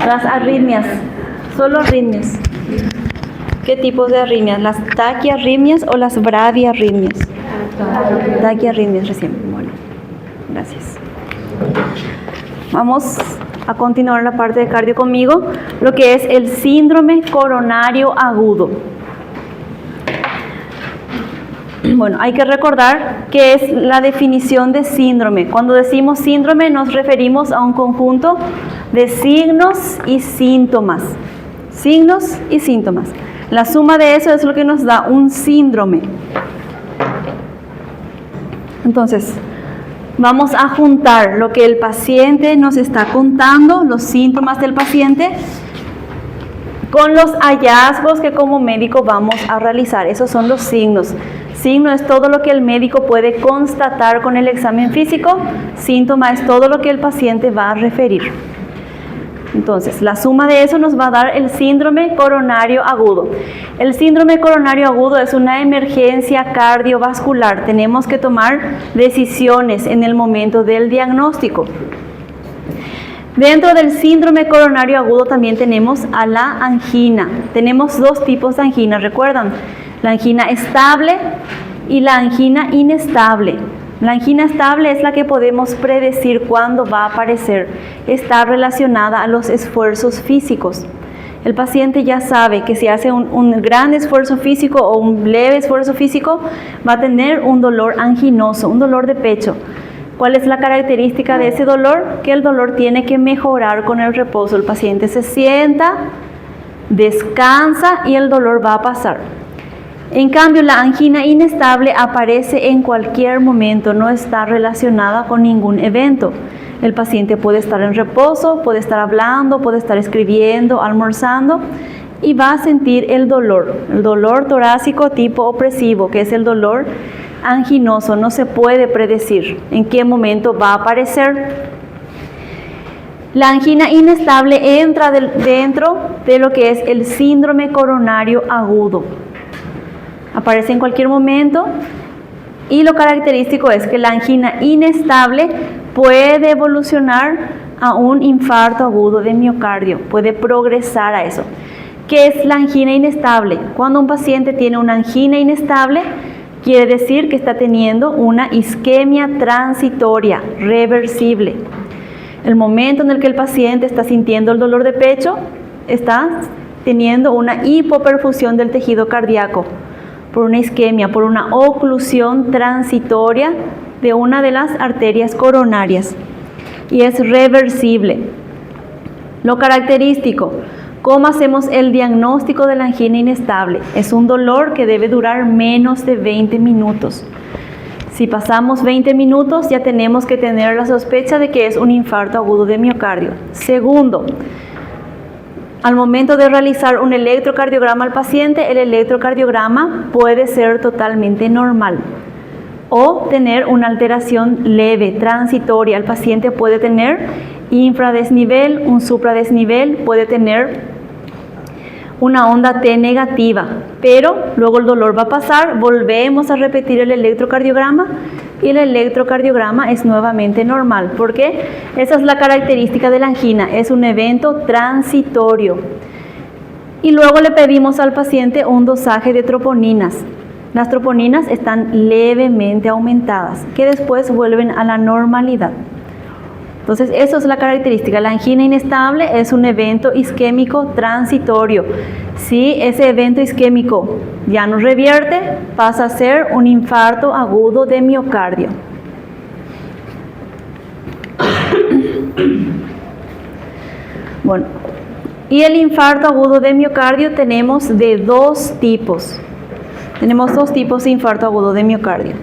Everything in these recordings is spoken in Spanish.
Las arritmias, solo arritmias. ¿Qué tipos de arritmias? ¿Las taquiarritmias o las bradiarritmias? Taquiarritmias recién. Bueno, gracias. Vamos a continuar la parte de cardio conmigo, lo que es el síndrome coronario agudo. Bueno, hay que recordar qué es la definición de síndrome. Cuando decimos síndrome nos referimos a un conjunto de signos y síntomas. Signos y síntomas. La suma de eso es lo que nos da un síndrome. Entonces, vamos a juntar lo que el paciente nos está contando, los síntomas del paciente, con los hallazgos que como médico vamos a realizar. Esos son los signos. Signo es todo lo que el médico puede constatar con el examen físico. Síntoma es todo lo que el paciente va a referir. Entonces, la suma de eso nos va a dar el síndrome coronario agudo. El síndrome coronario agudo es una emergencia cardiovascular. Tenemos que tomar decisiones en el momento del diagnóstico. Dentro del síndrome coronario agudo también tenemos a la angina. Tenemos dos tipos de angina, ¿recuerdan? La angina estable y la angina inestable. La angina estable es la que podemos predecir cuándo va a aparecer. Está relacionada a los esfuerzos físicos. El paciente ya sabe que si hace un gran esfuerzo físico o un leve esfuerzo físico, va a tener un dolor anginoso, un dolor de pecho. ¿Cuál es la característica de ese dolor? Que el dolor tiene que mejorar con el reposo. El paciente se sienta, descansa y el dolor va a pasar. En cambio, la angina inestable aparece en cualquier momento, no está relacionada con ningún evento. El paciente puede estar en reposo, puede estar hablando, puede estar escribiendo, almorzando y va a sentir el dolor torácico tipo opresivo, que es el dolor anginoso. No se puede predecir en qué momento va a aparecer. La angina inestable entra dentro de lo que es el síndrome coronario agudo. Aparece en cualquier momento y lo característico es que la angina inestable puede evolucionar a un infarto agudo de miocardio, puede progresar a eso. ¿Qué es la angina inestable? Cuando un paciente tiene una angina inestable, quiere decir que está teniendo una isquemia transitoria, reversible. El momento en el que el paciente está sintiendo el dolor de pecho, está teniendo una hipoperfusión del tejido cardíaco, por una isquemia, por una oclusión transitoria de una de las arterias coronarias. Y es reversible. Lo característico, ¿cómo hacemos el diagnóstico de la angina inestable? Es un dolor que debe durar menos de 20 minutos. Si pasamos 20 minutos, ya tenemos que tener la sospecha de que es un infarto agudo de miocardio. Segundo, al momento de realizar un electrocardiograma al paciente, el electrocardiograma puede ser totalmente normal o tener una alteración leve, transitoria. El paciente puede tener infradesnivel, un supradesnivel, puede tener una onda T negativa, pero luego el dolor va a pasar, volvemos a repetir el electrocardiograma y el electrocardiograma es nuevamente normal. ¿Por qué? Esa es la característica de la angina, es un evento transitorio. Y luego le pedimos al paciente un dosaje de troponinas. Las troponinas están levemente aumentadas, que después vuelven a la normalidad. Entonces, eso es la característica. La angina inestable es un evento isquémico transitorio. Si ese evento isquémico ya no revierte, pasa a ser un infarto agudo de miocardio. Bueno, y el infarto agudo de miocardio tenemos de dos tipos. Tenemos dos tipos de infarto agudo de miocardio.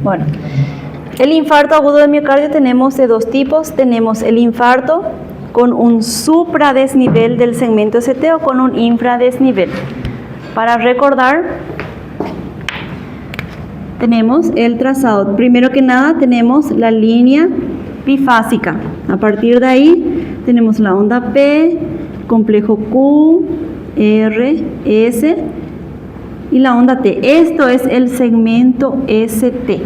Bueno, el infarto agudo de miocardio tenemos de dos tipos. Tenemos el infarto con un supradesnivel del segmento ST o con un infradesnivel. Para recordar, tenemos el trazado. Primero que nada tenemos la línea bifásica. A partir de ahí tenemos la onda P, complejo Q, R, S y la onda T. Esto es el segmento ST.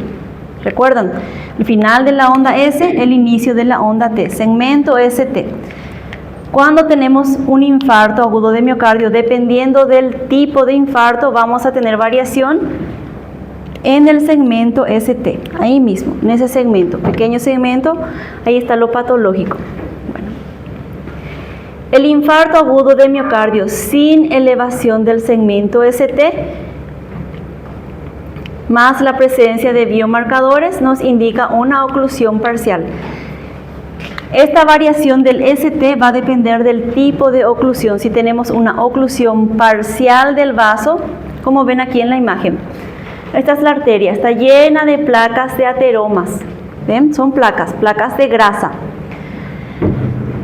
¿Recuerdan? El final de la onda S, el inicio de la onda T. Segmento ST. Cuando tenemos un infarto agudo de miocardio, dependiendo del tipo de infarto, vamos a tener variación en el segmento ST. Ahí mismo, en ese segmento, pequeño segmento, ahí está lo patológico. Bueno. El infarto agudo de miocardio sin elevación del segmento ST, más la presencia de biomarcadores, nos indica una oclusión parcial. Esta variación del ST va a depender del tipo de oclusión. Si tenemos una oclusión parcial del vaso, como ven aquí en la imagen, esta es la arteria, está llena de placas de ateromas. ¿Ven? Son placas de grasa.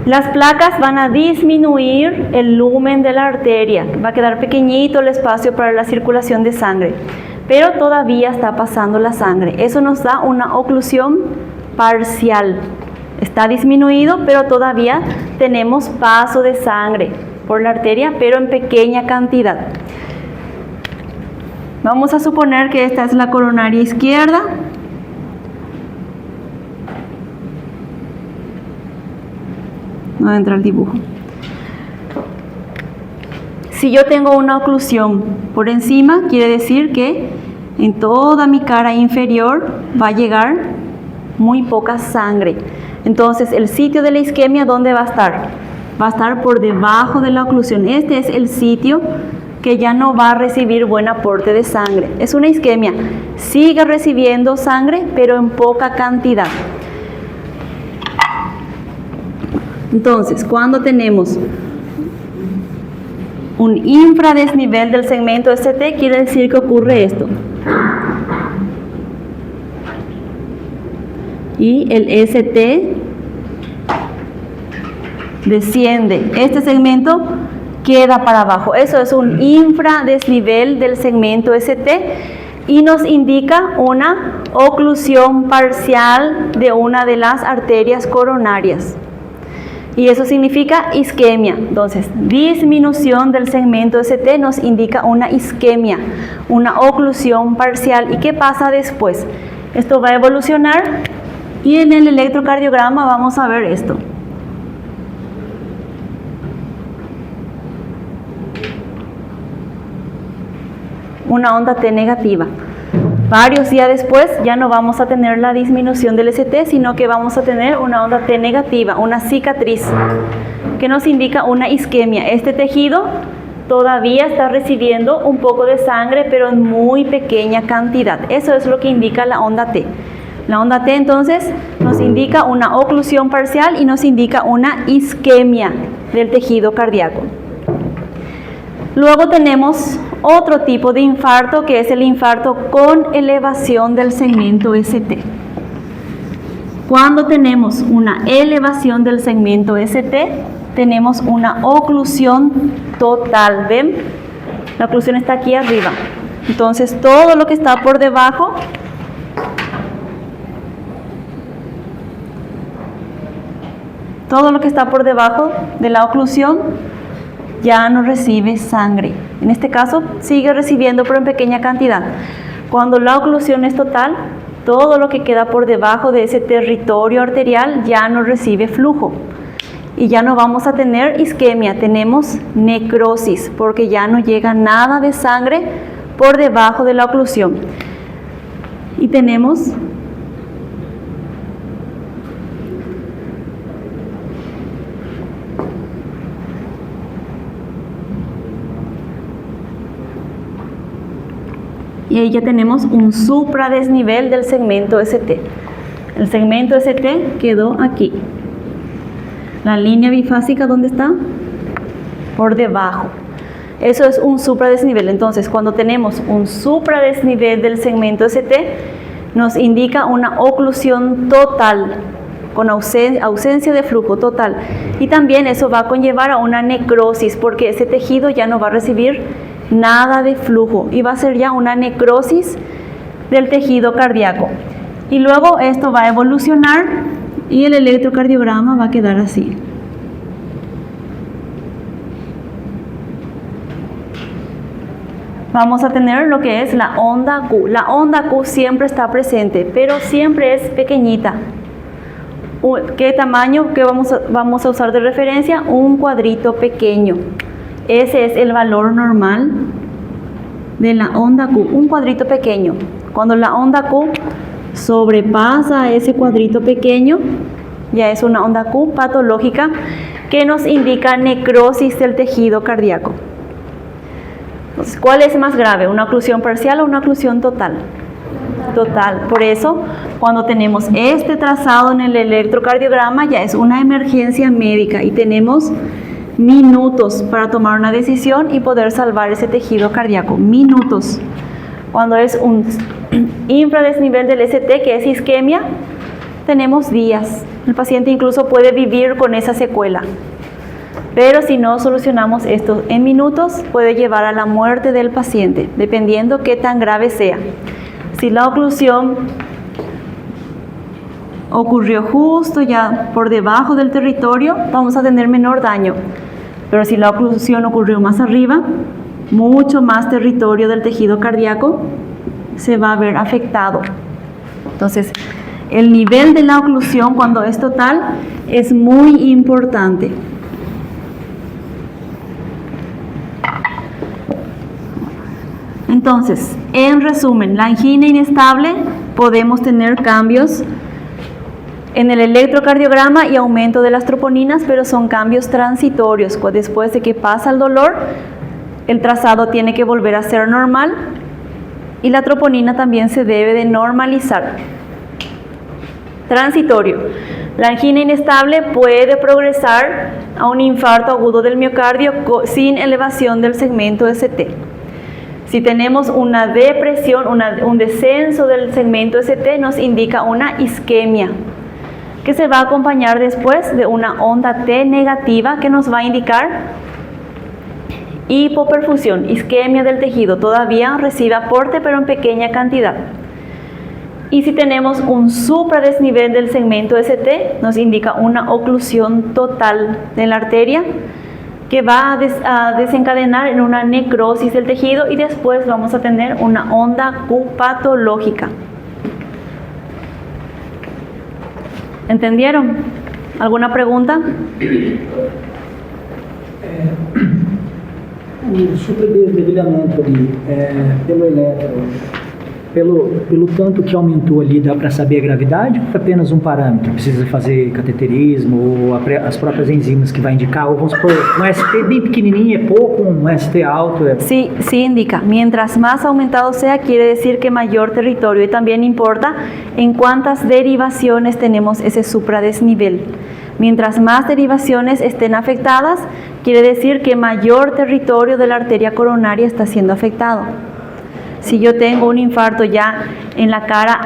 Las placas van a disminuir el lumen de la arteria, va a quedar pequeñito el espacio para la circulación de sangre, pero todavía está pasando la sangre. Eso nos da una oclusión parcial. Está disminuido, pero todavía tenemos paso de sangre por la arteria, pero en pequeña cantidad. Vamos a suponer que esta es la coronaria izquierda. No entra el dibujo. Si yo tengo una oclusión por encima, quiere decir que en toda mi cara inferior va a llegar muy poca sangre. Entonces, el sitio de la isquemia, ¿dónde va a estar? Va a estar por debajo de la oclusión. Este es el sitio que ya no va a recibir buen aporte de sangre. Es una isquemia. Sigue recibiendo sangre, pero en poca cantidad. Entonces, cuando tenemos un infradesnivel del segmento ST, quiere decir que ocurre esto. Y el ST desciende. Este segmento queda para abajo. Eso es un infradesnivel del segmento ST y nos indica una oclusión parcial de una de las arterias coronarias. Y eso significa isquemia. Entonces, disminución del segmento ST nos indica una isquemia, una oclusión parcial. ¿Y qué pasa después? Esto va a evolucionar y en el electrocardiograma vamos a ver esto. Una onda T negativa. Varios días después ya no vamos a tener la disminución del ST, sino que vamos a tener una onda T negativa, una cicatriz, que nos indica una isquemia. Este tejido todavía está recibiendo un poco de sangre, pero en muy pequeña cantidad. Eso es lo que indica la onda T. La onda T entonces nos indica una oclusión parcial y nos indica una isquemia del tejido cardíaco. Luego tenemos otro tipo de infarto, que es el infarto con elevación del segmento ST. Cuando tenemos una elevación del segmento ST, tenemos una oclusión total. ¿Ven? La oclusión está aquí arriba. Entonces, todo lo que está por debajo de la oclusión ya no recibe sangre. En este caso sigue recibiendo, pero en pequeña cantidad. Cuando la oclusión es total, todo lo que queda por debajo de ese territorio arterial ya no recibe flujo. Y ya no vamos a tener isquemia, tenemos necrosis, porque ya no llega nada de sangre por debajo de la oclusión. Y tenemos y ahí ya tenemos un supradesnivel del segmento ST. El segmento ST quedó aquí. La línea bifásica, ¿dónde está? Por debajo. Eso es un supradesnivel. Entonces, cuando tenemos un supradesnivel del segmento ST, nos indica una oclusión total, con ausencia de flujo total. Y también eso va a conllevar a una necrosis, porque ese tejido ya no va a recibir nada de flujo y va a ser ya una necrosis del tejido cardíaco. Y luego esto va a evolucionar y el electrocardiograma va a quedar así. Vamos a tener lo que es la onda Q. La onda Q siempre está presente, pero siempre es pequeñita. ¿Qué tamaño que vamos a usar de referencia? Un cuadrito pequeño. Ese es el valor normal de la onda Q, un cuadrito pequeño. Cuando la onda Q sobrepasa ese cuadrito pequeño, ya es una onda Q patológica que nos indica necrosis del tejido cardíaco. Entonces, ¿cuál es más grave? ¿Una oclusión parcial o una oclusión total? Total. Por eso, cuando tenemos este trazado en el electrocardiograma, ya es una emergencia médica y tenemos minutos para tomar una decisión y poder salvar ese tejido cardíaco. Minutos. Cuando es un infradesnivel del ST, que es isquemia, tenemos días. El paciente incluso puede vivir con esa secuela. Pero si no solucionamos esto en minutos, puede llevar a la muerte del paciente, dependiendo qué tan grave sea. Si la oclusión ocurrió justo ya por debajo del territorio, vamos a tener menor daño. Pero si la oclusión ocurrió más arriba, mucho más territorio del tejido cardíaco se va a ver afectado. Entonces, el nivel de la oclusión cuando es total es muy importante. Entonces, en resumen, la angina inestable podemos tener cambios en el electrocardiograma y aumento de las troponinas, pero son cambios transitorios. Después de que pasa el dolor, el trazado tiene que volver a ser normal y la troponina también se debe de normalizar. Transitorio. La angina inestable puede progresar a un infarto agudo del miocardio sin elevación del segmento ST. Si tenemos una depresión, un descenso del segmento ST, nos indica una isquemia, que se va a acompañar después de una onda T negativa que nos va a indicar hipoperfusión, isquemia del tejido. Todavía recibe aporte, pero en pequeña cantidad. Y si tenemos un supradesnivel del segmento ST, nos indica una oclusión total de la arteria, que va a desencadenar en una necrosis del tejido y después vamos a tener una onda Q patológica. ¿Entendieron? ¿Alguna pregunta? O superdesnivelamento ali, pelo eletro, pelo tanto que aumentou ali, dá para saber a gravidade ou é apenas um parâmetro? Precisa fazer cateterismo ou as próprias enzimas que vai indicar? Ou vamos supor, um ST bem pequenininho é pouco, um ST alto é... Sí, sí indica. Mientras más aumentado sea, quiere decir que mayor territorio. Y también importa en cuántas derivaciones tenemos ese supradesnivel. Mientras más derivaciones estén afectadas, quiere decir que mayor territorio de la arteria coronaria está siendo afectado. Si yo tengo un infarto ya en la cara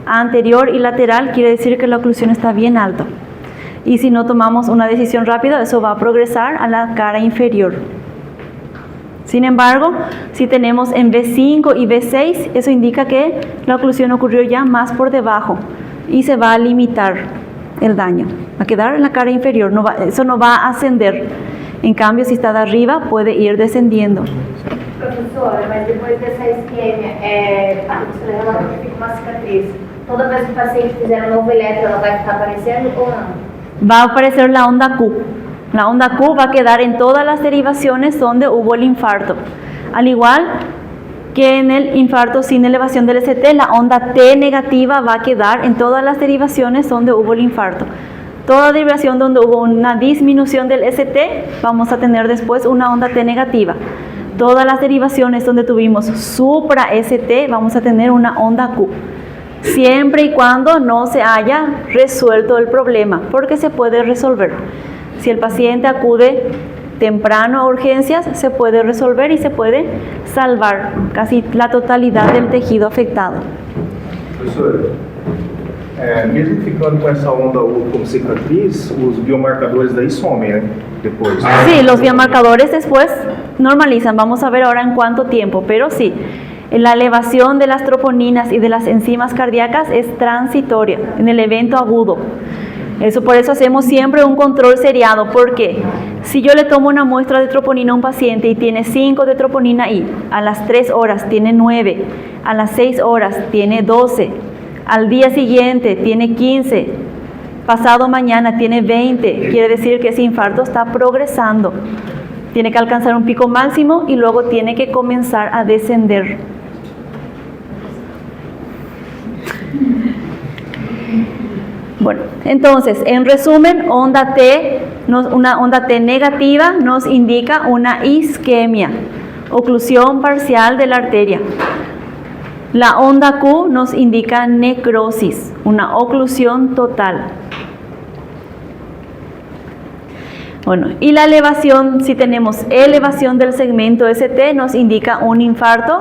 anterior y lateral, quiere decir que la oclusión está bien alta. Y si no tomamos una decisión rápida, eso va a progresar a la cara inferior. Sin embargo, si tenemos en B5 y B6, eso indica que la oclusión ocurrió ya más por debajo y se va a limitar el daño. Va a quedar en la cara inferior, eso no va a ascender. En cambio, si está de arriba, puede ir descendiendo. Professora, mas depois dessa isquemia, a professora relatou que fica uma cicatriz. Toda vez que o paciente fizer um novo eletro, ela vai ficar aparecendo ou não? Va a aparecer la onda Q. La onda Q va a quedar en todas las derivaciones donde hubo el infarto. Al igual que en el infarto sin elevación del ST, la onda T negativa va a quedar en todas las derivaciones donde hubo el infarto. Toda derivación donde hubo una disminución del ST, vamos a tener después una onda T negativa. Todas las derivaciones donde tuvimos supra ST, vamos a tener una onda Q. Siempre y cuando no se haya resuelto el problema, porque se puede resolver. Si el paciente acude temprano a urgencias, se puede resolver y se puede salvar casi la totalidad del tejido afectado. Professor, mesmo ficando com essa onda U como cicatriz, os biomarcadores daí somem, né? Depois. Sí, los biomarcadores después normalizan. Vamos a ver ahora en cuánto tiempo, pero sí, la elevación de las troponinas y de las enzimas cardíacas es transitoria en el evento agudo. Por eso hacemos siempre un control seriado, porque si yo le tomo una muestra de troponina a un paciente y tiene 5 de troponina I, a las 3 horas tiene 9, a las 6 horas tiene 12, al día siguiente tiene 15, pasado mañana tiene 20, quiere decir que ese infarto está progresando. Tiene que alcanzar un pico máximo y luego tiene que comenzar a descender. Bueno, entonces, en resumen, onda T, una onda T negativa nos indica una isquemia, oclusión parcial de la arteria. La onda Q nos indica necrosis, una oclusión total. Bueno, y la elevación, si tenemos elevación del segmento ST, nos indica un infarto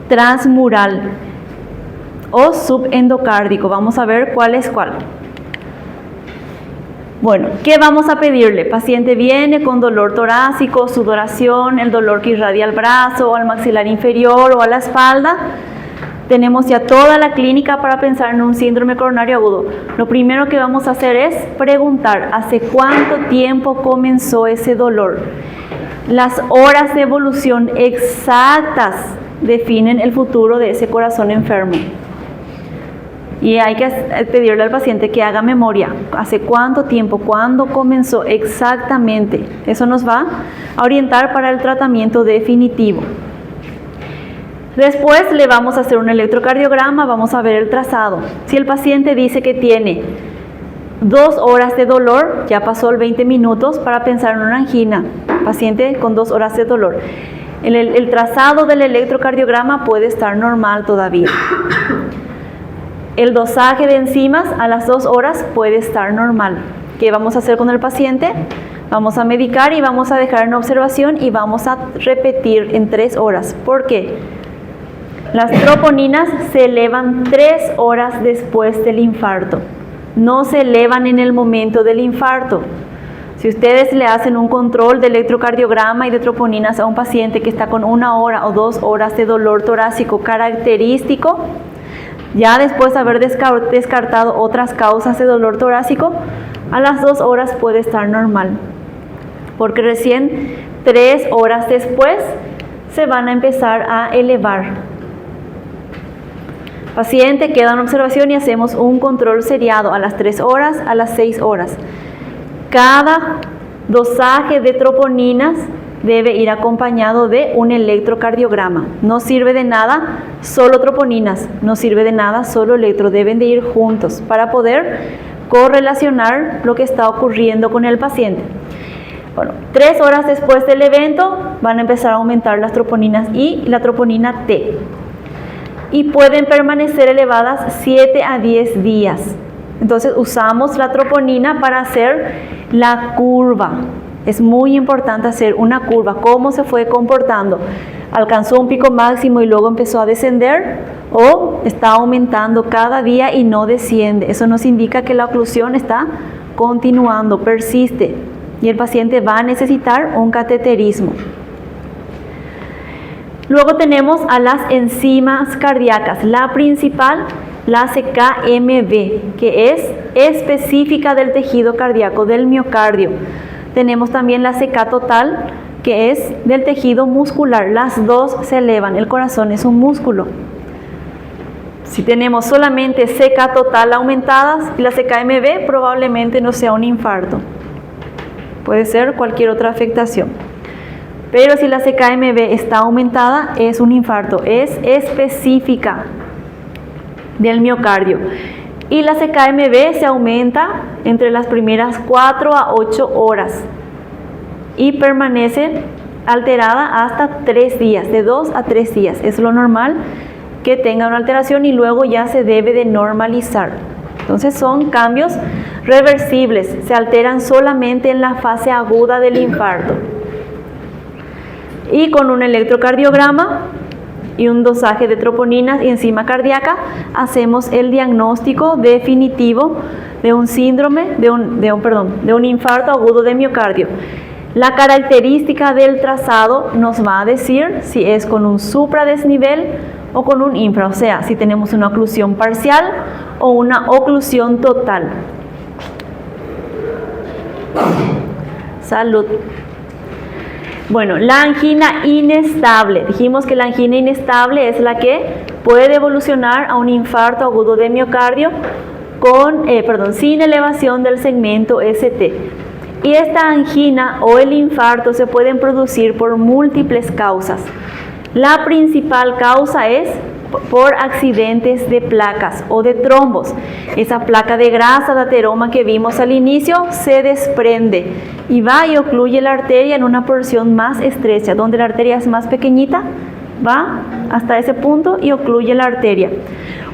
transmural o subendocárdico. Vamos a ver cuál es cuál. Bueno, ¿qué vamos a pedirle? Paciente viene con dolor torácico, sudoración, el dolor que irradia al brazo o al maxilar inferior o a la espalda. Tenemos ya toda la clínica para pensar en un síndrome coronario agudo. Lo primero que vamos a hacer es preguntar, ¿hace cuánto tiempo comenzó ese dolor? Las horas de evolución exactas definen el futuro de ese corazón enfermo. Y hay que pedirle al paciente que haga memoria. ¿Hace cuánto tiempo? ¿Cuándo comenzó exactamente? Eso nos va a orientar para el tratamiento definitivo. Después le vamos a hacer un electrocardiograma, vamos a ver el trazado. Si el paciente dice que tiene 2 horas de dolor, ya pasó el 20 minutos para pensar en una angina. Paciente con 2 horas de dolor. El trazado del electrocardiograma puede estar normal todavía. El dosaje de enzimas a las 2 horas puede estar normal. ¿Qué vamos a hacer con el paciente? Vamos a medicar y vamos a dejar en observación y vamos a repetir en 3 horas. ¿Por qué? Las troponinas se elevan 3 horas después del infarto. No se elevan en el momento del infarto. Si ustedes le hacen un control de electrocardiograma y de troponinas a un paciente que está con 1 hora o 2 horas de dolor torácico característico, ya después de haber descartado otras causas de dolor torácico, a las 2 horas puede estar normal. Porque recién 3 horas después se van a empezar a elevar. Paciente queda en observación y hacemos un control seriado a las 3 horas, a las 6 horas. Cada dosaje de troponinas debe ir acompañado de un electrocardiograma. No sirve de nada solo troponinas, no sirve de nada solo electro, deben de ir juntos para poder correlacionar lo que está ocurriendo con el paciente. Bueno, 3 horas después del evento van a empezar a aumentar las troponinas I y la troponina T. Y pueden permanecer elevadas 7 a 10 días. Entonces usamos la troponina para hacer la curva. Es muy importante hacer una curva, cómo se fue comportando. ¿Alcanzó un pico máximo y luego empezó a descender? ¿O está aumentando cada día y no desciende? Eso nos indica que la oclusión está continuando, persiste. Y el paciente va a necesitar un cateterismo. Luego tenemos a las enzimas cardíacas. La principal, la CKMB, que es específica del tejido cardíaco, del miocardio. Tenemos también la CK total, que es del tejido muscular. Las dos se elevan. El corazón es un músculo. Si tenemos solamente CK total aumentadas y la CKMB, probablemente no sea un infarto. Puede ser cualquier otra afectación. Pero si la CKMB está aumentada, es un infarto. Es específica del miocardio. Y la CKMB se aumenta entre las primeras 4 a 8 horas y permanece alterada hasta 3 días, de 2 a 3 días. Es lo normal que tenga una alteración y luego ya se debe de normalizar. Entonces son cambios reversibles, se alteran solamente en la fase aguda del infarto. Y con un electrocardiograma y un dosaje de troponinas y enzima cardíaca, hacemos el diagnóstico definitivo de un síndrome, de un infarto agudo de miocardio. La característica del trazado nos va a decir si es con un supradesnivel o con un infra, o sea, si tenemos una oclusión parcial o una oclusión total. Salud. Bueno, la angina inestable. Dijimos que la angina inestable es la que puede evolucionar a un infarto agudo de miocardio sin elevación del segmento ST. Y esta angina o el infarto se pueden producir por múltiples causas. La principal causa es por accidentes de placas o de trombos. Esa placa de grasa de ateroma que vimos al inicio se desprende y va y ocluye la arteria en una porción más estrecha, donde la arteria es más pequeñita, va hasta ese punto y ocluye la arteria.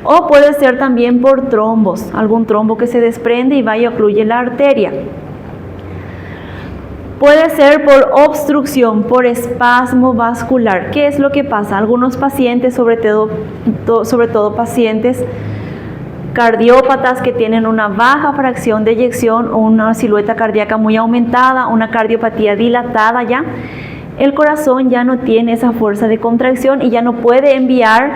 O puede ser también por trombos, algún trombo que se desprende y va y ocluye la arteria. Puede ser por obstrucción, por espasmo vascular. ¿Qué es lo que pasa? Algunos pacientes, sobre todo pacientes cardiópatas que tienen una baja fracción de eyección o una silueta cardíaca muy aumentada, una cardiopatía dilatada ya, el corazón ya no tiene esa fuerza de contracción y ya no puede enviar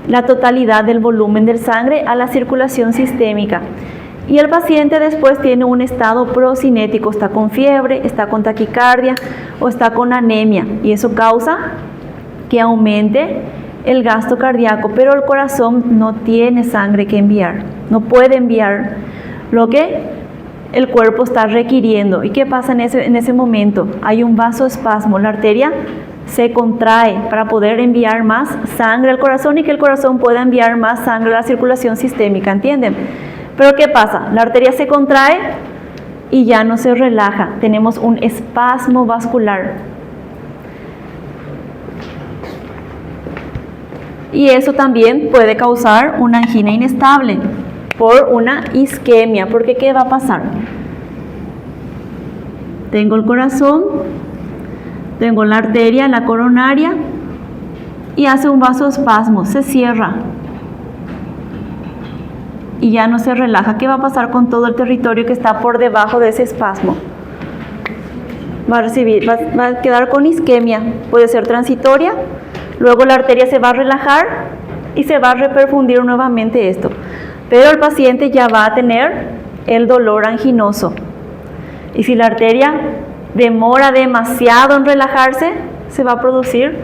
la totalidad del volumen de sangre a la circulación sistémica. Y el paciente después tiene un estado procinético, está con fiebre, está con taquicardia o está con anemia, y eso causa que aumente el gasto cardíaco, pero el corazón no tiene sangre que enviar, no puede enviar lo que el cuerpo está requiriendo. ¿Y qué pasa en ese momento? Hay un vasoespasmo, la arteria se contrae para poder enviar más sangre al corazón y que el corazón pueda enviar más sangre a la circulación sistémica, ¿entienden? Pero ¿qué pasa? La arteria se contrae y ya no se relaja. Tenemos un espasmo vascular. Y eso también puede causar una angina inestable por una isquemia. Porque ¿qué va a pasar? Tengo el corazón, tengo la arteria, la coronaria, y hace un vasoespasmo, se cierra. Y ya no se relaja. ¿Qué va a pasar con todo el territorio que está por debajo de ese espasmo? Va a quedar con isquemia, puede ser transitoria, luego la arteria se va a relajar y se va a reperfundir nuevamente esto. Pero el paciente ya va a tener el dolor anginoso. Y si la arteria demora demasiado en relajarse, se va a producir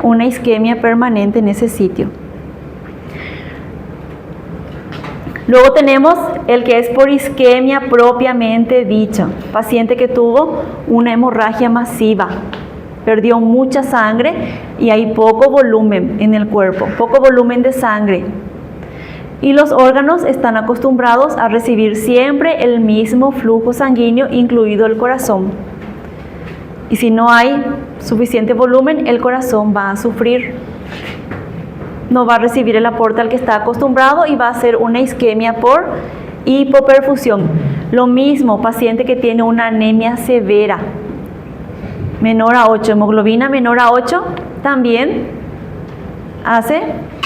una isquemia permanente en ese sitio. Luego tenemos el que es por isquemia propiamente dicha, paciente que tuvo una hemorragia masiva, perdió mucha sangre y hay poco volumen en el cuerpo, poco volumen de sangre. Y los órganos están acostumbrados a recibir siempre el mismo flujo sanguíneo, incluido el corazón. Y si no hay suficiente volumen, el corazón va a sufrir. No va a recibir el aporte al que está acostumbrado y va a ser una isquemia por hipoperfusión. Lo mismo, paciente que tiene una anemia severa, menor a 8, hemoglobina menor a 8, también hace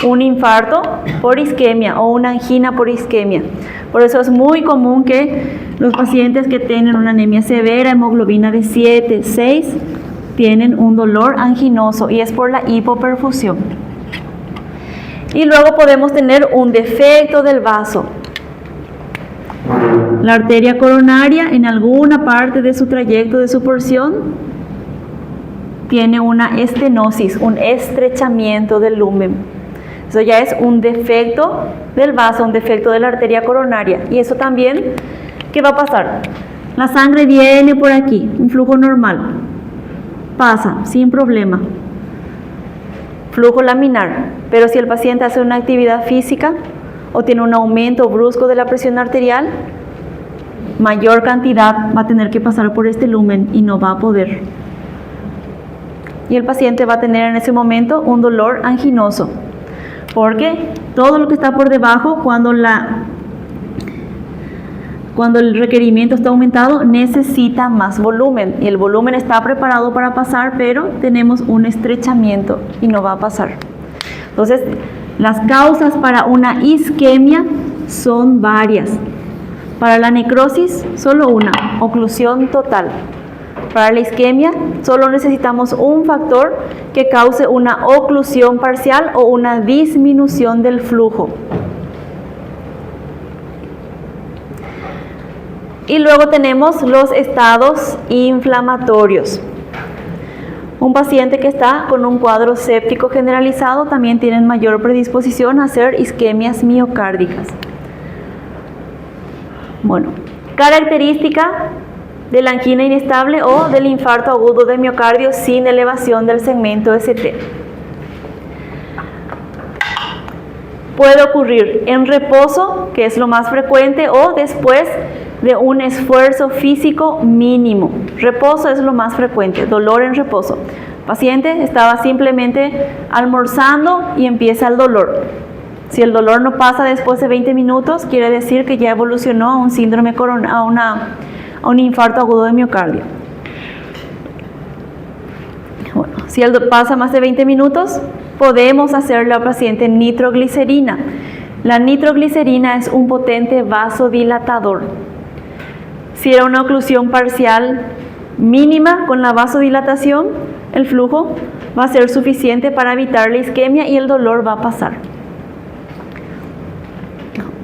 un infarto por isquemia o una angina por isquemia. Por eso es muy común que los pacientes que tienen una anemia severa, hemoglobina de 7, 6, tienen un dolor anginoso y es por la hipoperfusión. Y luego podemos tener un defecto del vaso. La arteria coronaria en alguna parte de su trayecto, de su porción, tiene una estenosis, un estrechamiento del lumen. Eso ya es un defecto del vaso, un defecto de la arteria coronaria. Y eso también, ¿qué va a pasar? La sangre viene por aquí, un flujo normal, pasa sin problema. Flujo laminar, pero si el paciente hace una actividad física o tiene un aumento brusco de la presión arterial, mayor cantidad va a tener que pasar por este lumen y no va a poder. Y el paciente va a tener en ese momento un dolor anginoso, porque todo lo que está por debajo, cuando el requerimiento está aumentado, necesita más volumen. Y el volumen está preparado para pasar, pero tenemos un estrechamiento y no va a pasar. Entonces, las causas para una isquemia son varias. Para la necrosis, solo una, oclusión total. Para la isquemia, solo necesitamos un factor que cause una oclusión parcial o una disminución del flujo. Y luego tenemos los estados inflamatorios. Un paciente que está con un cuadro séptico generalizado también tiene mayor predisposición a hacer isquemias miocárdicas. Bueno, característica de la angina inestable o del infarto agudo de miocardio sin elevación del segmento ST. Puede ocurrir en reposo, que es lo más frecuente, o después de un esfuerzo físico mínimo. Reposo es lo más frecuente, dolor en reposo. El paciente estaba simplemente almorzando y empieza el dolor. Si el dolor no pasa después de 20 minutos, quiere decir que ya evolucionó a un síndrome a un infarto agudo de miocardio. Bueno, si pasa más de 20 minutos, podemos hacerle al paciente nitroglicerina. La nitroglicerina es un potente vasodilatador. Si era una oclusión parcial mínima con la vasodilatación, el flujo va a ser suficiente para evitar la isquemia y el dolor va a pasar.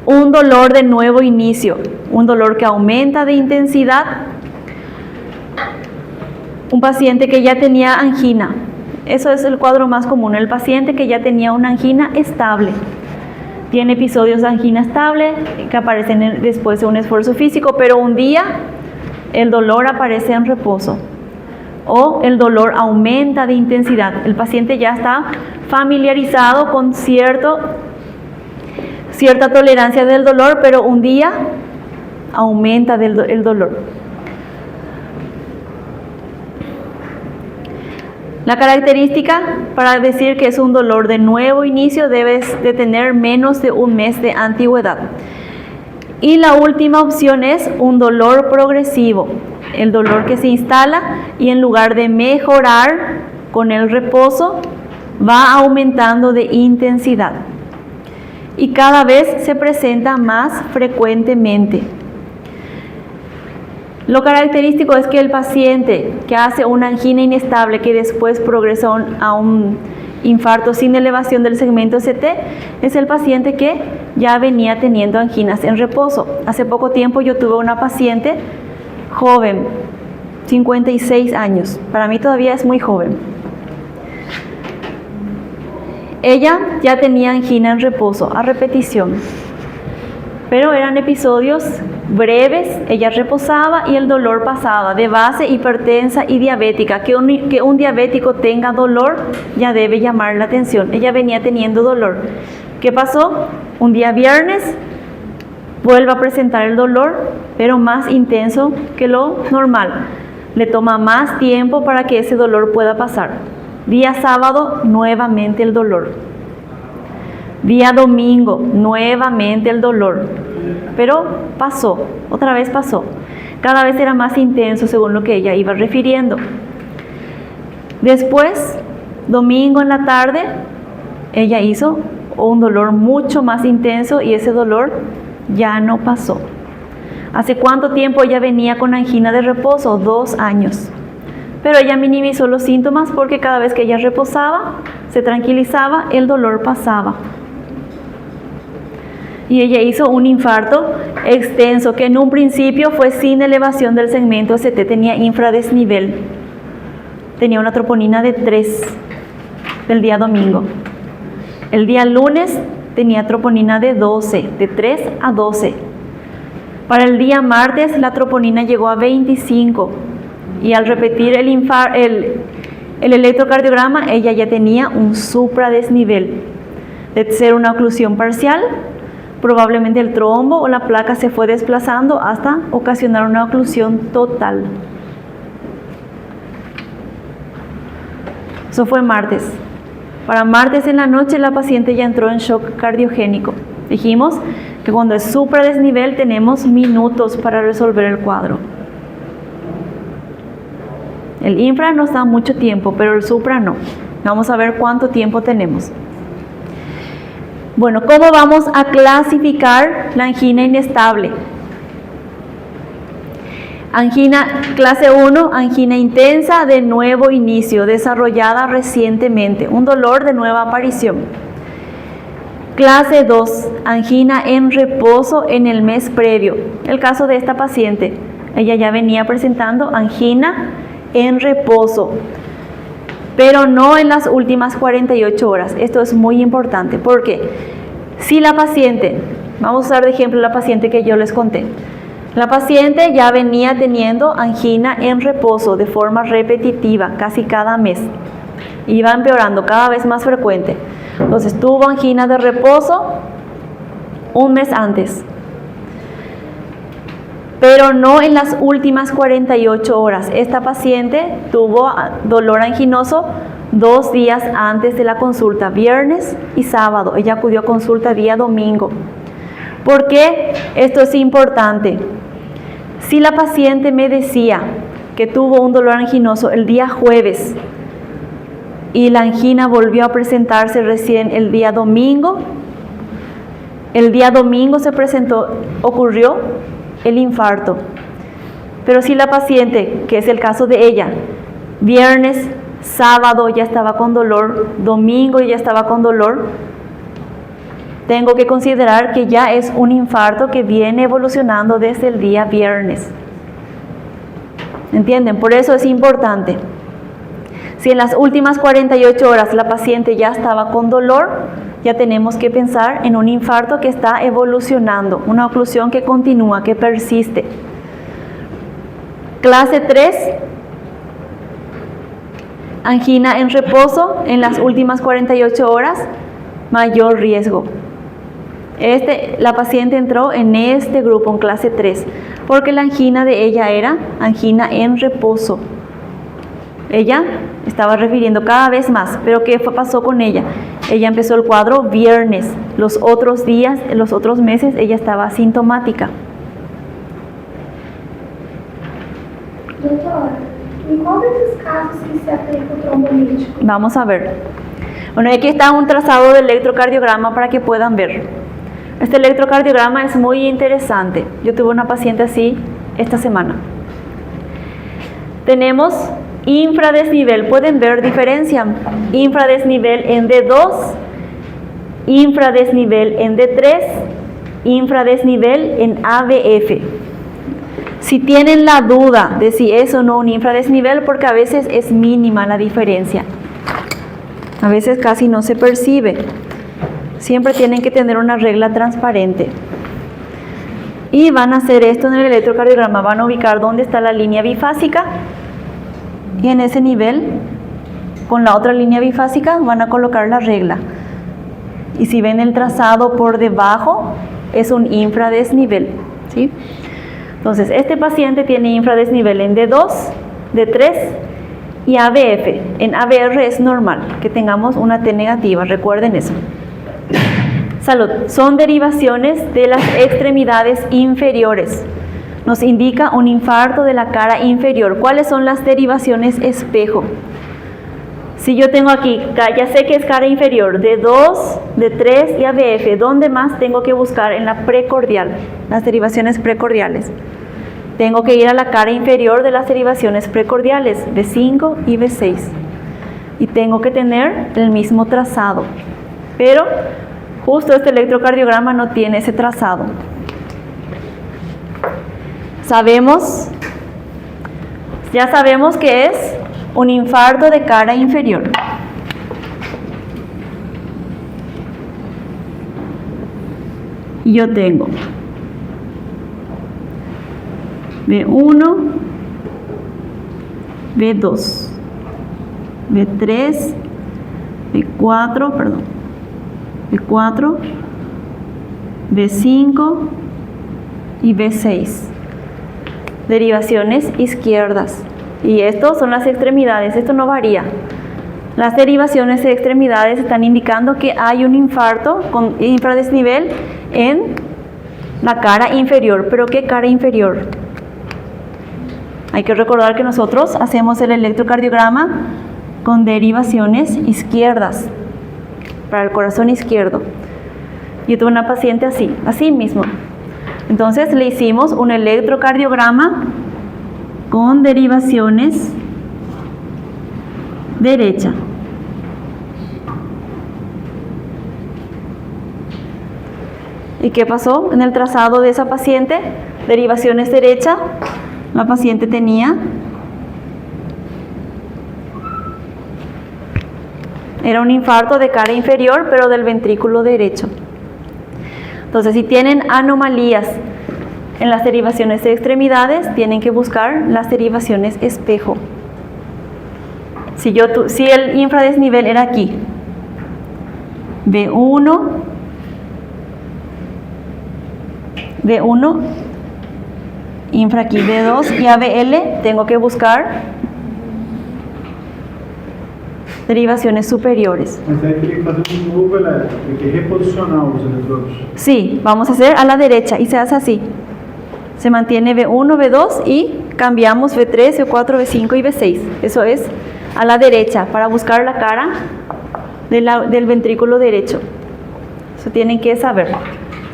Un dolor de nuevo inicio, un dolor que aumenta de intensidad. Un paciente que ya tenía angina, eso es el cuadro más común, el paciente que ya tenía una angina estable. Tiene episodios de angina estable que aparecen después de un esfuerzo físico, pero un día el dolor aparece en reposo o el dolor aumenta de intensidad. El paciente ya está familiarizado con cierta tolerancia del dolor, pero un día aumenta el dolor. La característica para decir que es un dolor de nuevo inicio debes de tener menos de un mes de antigüedad. Y la última opción es un dolor progresivo, el dolor que se instala y en lugar de mejorar con el reposo, va aumentando de intensidad. Y cada vez se presenta más frecuentemente. Lo característico es que el paciente que hace una angina inestable que después progresa a un infarto sin elevación del segmento ST es el paciente que ya venía teniendo anginas en reposo. Hace poco tiempo yo tuve una paciente joven, 56 años. Para mí todavía es muy joven. Ella ya tenía angina en reposo a repetición, pero eran episodios breves. Ella reposaba y el dolor pasaba. De base hipertensa y diabética, que un diabético tenga dolor ya debe llamar la atención. Ella venía teniendo dolor. ¿Qué pasó? Un día viernes vuelve a presentar el dolor, pero más intenso que lo normal. Le toma más tiempo para que ese dolor pueda pasar. Día sábado, nuevamente el dolor. Día domingo, nuevamente el dolor. Pero pasó, otra vez pasó. Cada vez era más intenso según lo que ella iba refiriendo. Después, domingo en la tarde, ella hizo un dolor mucho más intenso y ese dolor ya no pasó. ¿Hace cuánto tiempo ella venía con angina de reposo? 2 años. Pero ella minimizó los síntomas porque cada vez que ella reposaba, se tranquilizaba, el dolor pasaba. Y ella hizo un infarto extenso que en un principio fue sin elevación del segmento ST, tenía infradesnivel. Tenía una troponina de 3 del día domingo. El día lunes tenía troponina de 12, de 3 a 12. Para el día martes la troponina llegó a 25 y al repetir el electrocardiograma ella ya tenía un supradesnivel. De ser una oclusión parcial, probablemente el trombo o la placa se fue desplazando hasta ocasionar una oclusión total. Eso fue martes. Para martes en la noche la paciente ya entró en shock cardiogénico. Dijimos que cuando es supradesnivel tenemos minutos para resolver el cuadro. El infra nos da mucho tiempo, pero el supra no. Vamos a ver cuánto tiempo tenemos. Bueno, ¿cómo vamos a clasificar la angina inestable? Angina clase 1, angina intensa de nuevo inicio, desarrollada recientemente, un dolor de nueva aparición. Clase 2, angina en reposo en el mes previo. El caso de esta paciente, ella ya venía presentando angina en reposo, pero no en las últimas 48 horas. Esto es muy importante porque si la paciente, vamos a usar de ejemplo la paciente que yo les conté, la paciente ya venía teniendo angina en reposo de forma repetitiva, casi cada mes. Iba empeorando cada vez más frecuente. Entonces tuvo angina de reposo un mes antes, pero no en las últimas 48 horas. Esta paciente tuvo dolor anginoso 2 días antes de la consulta, viernes y sábado. Ella acudió a consulta día domingo. ¿Por qué esto es importante? Si la paciente me decía que tuvo un dolor anginoso el día jueves y la angina volvió a presentarse recién el día domingo se presentó, ocurrió el infarto. Pero si la paciente, que es el caso de ella, viernes, sábado ya estaba con dolor, domingo ya estaba con dolor, tengo que considerar que ya es un infarto que viene evolucionando desde el día viernes. ¿Entienden? Por eso es importante. Si en las últimas 48 horas la paciente ya estaba con dolor, ya tenemos que pensar en un infarto que está evolucionando, una oclusión que continúa, que persiste. Clase 3, angina en reposo en las últimas 48 horas, mayor riesgo. La paciente entró en este grupo, en clase 3, porque la angina de ella era angina en reposo. Ella estaba refiriendo cada vez más, pero ¿qué pasó con ella? Ella empezó el cuadro viernes, los otros días, los otros meses ella estaba asintomática. Doutora, em qual desses casos que se aplica o trombolítico? Vamos a ver. Bueno, aquí está un trazado del electrocardiograma para que puedan ver. Este electrocardiograma es muy interesante. Yo tuve una paciente así esta semana. Tenemos infradesnivel. ¿Pueden ver diferencia? Infradesnivel en D2, infradesnivel en D3, infradesnivel en AVF. Si tienen la duda de si es o no un infradesnivel, porque a veces es mínima la diferencia, a veces casi no se percibe, siempre tienen que tener una regla transparente. Y van a hacer esto en el electrocardiograma, van a ubicar dónde está la línea bifásica y en ese nivel, con la otra línea bifásica, van a colocar la regla. Y si ven el trazado por debajo, es un infradesnivel, ¿sí? Entonces, este paciente tiene infradesnivel en D2, D3 y AVF. En AVR es normal que tengamos una T negativa, recuerden eso. Salud. Son derivaciones de las extremidades inferiores. Nos indica un infarto de la cara inferior. ¿Cuáles son las derivaciones espejo? Si yo tengo aquí, ya sé que es cara inferior, D2, D3 y AVF, ¿dónde más tengo que buscar? En la precordial, las derivaciones precordiales. Tengo que ir a la cara inferior de las derivaciones precordiales, B5 y B6. Y tengo que tener el mismo trazado. Pero justo este electrocardiograma no tiene ese trazado. Ya sabemos que es un infarto de cara inferior. Y yo tengo B1, B2, B3, B4, perdón, B4, B5 y B6. Derivaciones izquierdas. Y esto son las extremidades, esto no varía. Las derivaciones de extremidades están indicando que hay un infarto con infradesnivel en la cara inferior. ¿Pero qué cara inferior? Hay que recordar que nosotros hacemos el electrocardiograma con derivaciones izquierdas para el corazón izquierdo. Yo tuve una paciente así mismo. Entonces le hicimos un electrocardiograma con derivaciones derecha. ¿Y qué pasó en el trazado de esa paciente? Derivaciones derecha. La paciente tenía, era un infarto de cara inferior, pero del ventrículo derecho. Entonces, si tienen anomalías en las derivaciones de extremidades, tienen que buscar las derivaciones espejo. Si el infradesnivel era aquí, B1, infra aquí, B2 y ABL, tengo que buscar derivaciones superiores. Mas aí teria que fazer novo elétrico, tem que reposicionar os eletrodos. Sí, vamos a hacer a la derecha y se hace así. Se mantiene B1, B2 y cambiamos B3, B4, B5 y B6. Eso es a la derecha para buscar la cara del ventrículo derecho. Eso tienen que saber.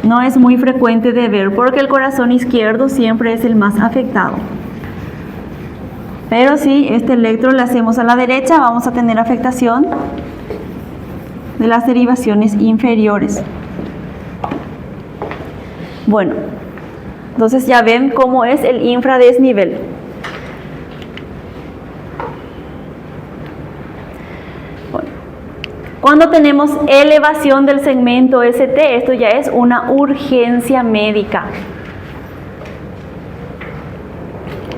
No es muy frecuente de ver porque el corazón izquierdo siempre es el más afectado. Pero si este electro lo hacemos a la derecha, vamos a tener afectación de las derivaciones inferiores. Bueno, entonces ya ven cómo es el infradesnivel. Bueno, cuando tenemos elevación del segmento ST, esto ya es una urgencia médica.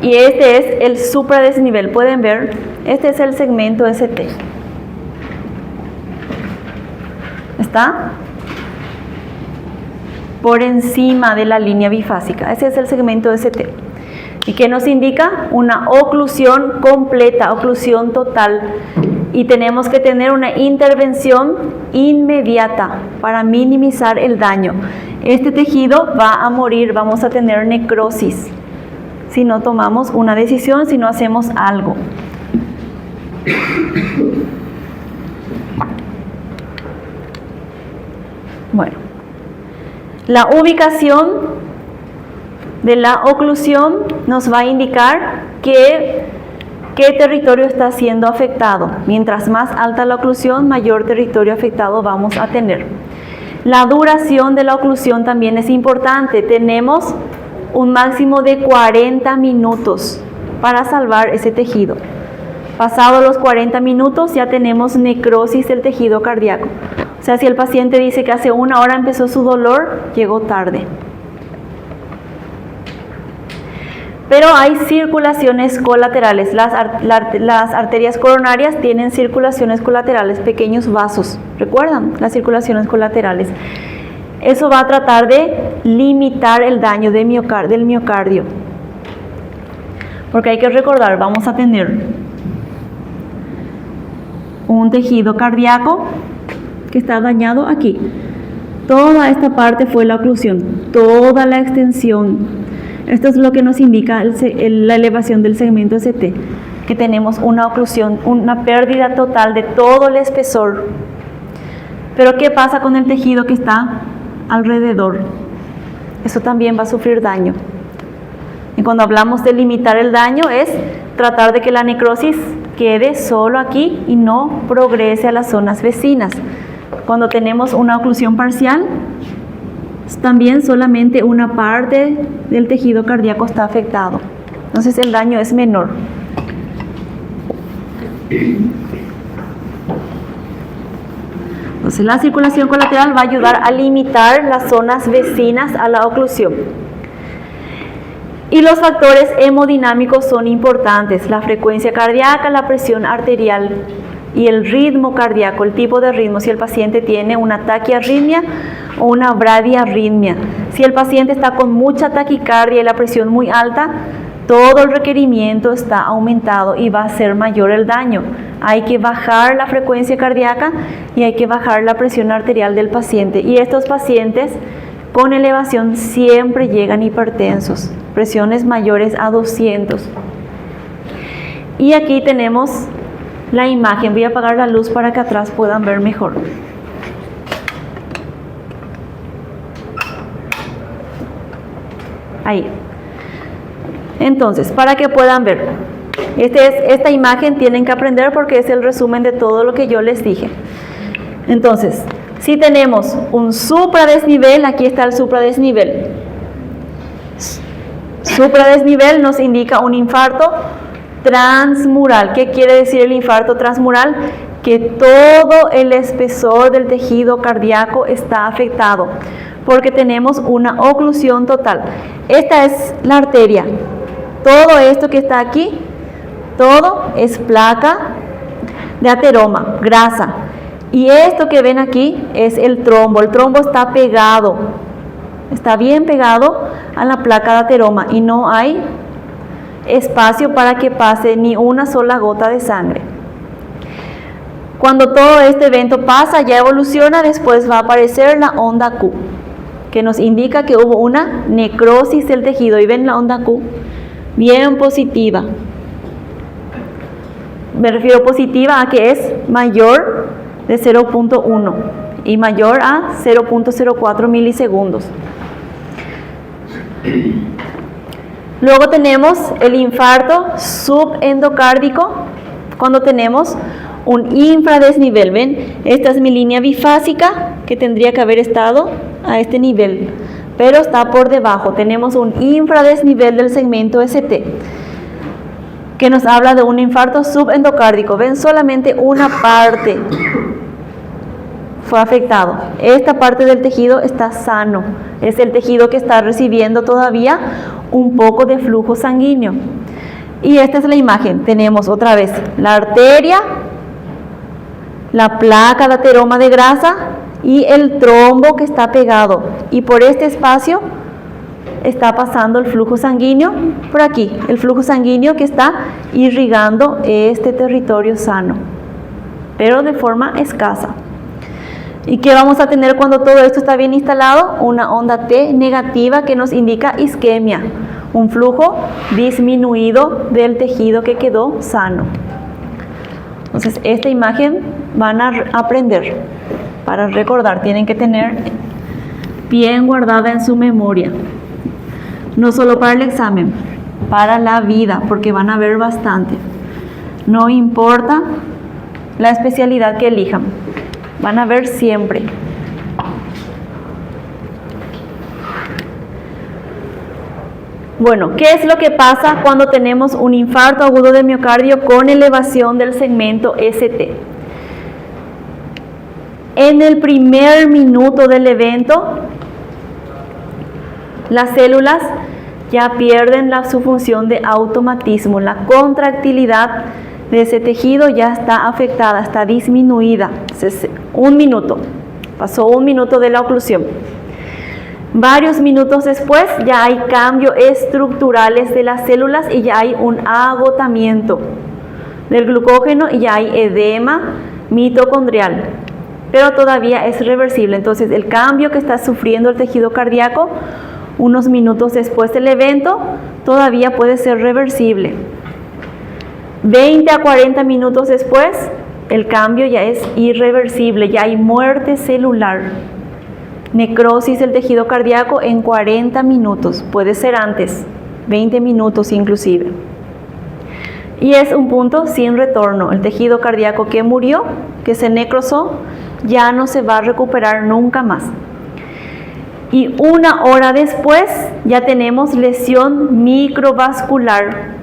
Y este es el supradesnivel. Pueden ver, este es el segmento ST. ¿Está? Por encima de la línea bifásica. Ese es el segmento ST. ¿Y qué nos indica? Una oclusión completa, oclusión total. Y tenemos que tener una intervención inmediata para minimizar el daño. Este tejido va a morir, vamos a tener necrosis si no tomamos una decisión, si no hacemos algo. Bueno, la ubicación de la oclusión nos va a indicar qué territorio está siendo afectado. Mientras más alta la oclusión, mayor territorio afectado vamos a tener. La duración de la oclusión también es importante. Tenemos un máximo de 40 minutos para salvar ese tejido. Pasados los 40 minutos ya tenemos necrosis del tejido cardíaco. O sea, si el paciente dice que hace 1 hora empezó su dolor, llegó tarde. Pero hay circulaciones colaterales. Las arterias coronarias tienen circulaciones colaterales, pequeños vasos. ¿Recuerdan? Las circulaciones colaterales. Eso va a tratar de limitar el daño del miocardio. Porque hay que recordar, vamos a tener un tejido cardíaco que está dañado aquí. Toda esta parte fue la oclusión, toda la extensión. Esto es lo que nos indica la elevación del segmento ST, que tenemos una oclusión, una pérdida total de todo el espesor. Pero ¿qué pasa con el tejido que está alrededor? Eso también va a sufrir daño. Y cuando hablamos de limitar el daño es tratar de que la necrosis quede solo aquí y no progrese a las zonas vecinas. Cuando tenemos una oclusión parcial, también solamente una parte del tejido cardíaco está afectado. Entonces el daño es menor. Entonces la circulación colateral va a ayudar a limitar las zonas vecinas a la oclusión. Y los factores hemodinámicos son importantes: la frecuencia cardíaca, la presión arterial y el ritmo cardíaco, el tipo de ritmo, si el paciente tiene una taquiarritmia o una bradiarritmia. Si el paciente está con mucha taquicardia y la presión muy alta, todo el requerimiento está aumentado y va a ser mayor el daño. Hay que bajar la frecuencia cardíaca y hay que bajar la presión arterial del paciente. Y estos pacientes con elevación siempre llegan hipertensos, presiones mayores a 200. Y aquí tenemos la imagen. Voy a apagar la luz para que atrás puedan ver mejor. Ahí. Entonces, para que puedan ver, esta imagen tienen que aprender porque es el resumen de todo lo que yo les dije. Entonces, si tenemos un supradesnivel, aquí está el supradesnivel. Supradesnivel nos indica un infarto transmural. ¿Qué quiere decir el infarto transmural? Que todo el espesor del tejido cardíaco está afectado porque tenemos una oclusión total. Esta es la arteria. Todo esto que está aquí, todo es placa de ateroma, grasa. Y esto que ven aquí es el trombo. El trombo está pegado, está bien pegado a la placa de ateroma y no hay espacio para que pase ni una sola gota de sangre. Cuando todo este evento pasa, ya evoluciona, después va a aparecer la onda Q, que nos indica que hubo una necrosis del tejido. Y ven la onda Q, bien positiva. Me refiero positiva a que es mayor de 0.1 y mayor a 0.04 milisegundos. Luego tenemos el infarto subendocárdico, cuando tenemos un infradesnivel. ¿Ven? Esta es mi línea bifásica que tendría que haber estado a este nivel, pero está por debajo. Tenemos un infradesnivel del segmento ST, que nos habla de un infarto subendocárdico. Ven, solamente una parte fue afectado. Esta parte del tejido está sano. Es el tejido que está recibiendo todavía un poco de flujo sanguíneo. Y esta es la imagen. Tenemos otra vez la arteria, la placa de ateroma de grasa y el trombo que está pegado. Y por este espacio está pasando el flujo sanguíneo, por aquí, el flujo sanguíneo que está irrigando este territorio sano, pero de forma escasa. ¿Y qué vamos a tener cuando todo esto está bien instalado? Una onda T negativa que nos indica isquemia, un flujo disminuido del tejido que quedó sano. Entonces, esta imagen van a aprender, para recordar, tienen que tener bien guardada en su memoria. No solo para el examen, para la vida, porque van a ver bastante. No importa la especialidad que elijan, van a ver siempre. Bueno, ¿qué es lo que pasa cuando tenemos un infarto agudo de miocardio con elevación del segmento ST? En el primer minuto del evento, las células ya pierden su función de automatismo. La contractilidad de ese tejido ya está afectada, está disminuida. Un minuto, pasó un minuto de la oclusión. Varios minutos después ya hay cambios estructurales de las células y ya hay un agotamiento del glucógeno y ya hay edema mitocondrial, pero todavía es reversible. Entonces el cambio que está sufriendo el tejido cardíaco unos minutos después del evento todavía puede ser reversible. 20 a 40 minutos después el cambio ya es irreversible, ya hay muerte celular. Necrosis del tejido cardíaco en 40 minutos, puede ser antes, 20 minutos inclusive. Y es un punto sin retorno. El tejido cardíaco que murió, que se necrosó, ya no se va a recuperar nunca más. Y una hora después ya tenemos lesión microvascular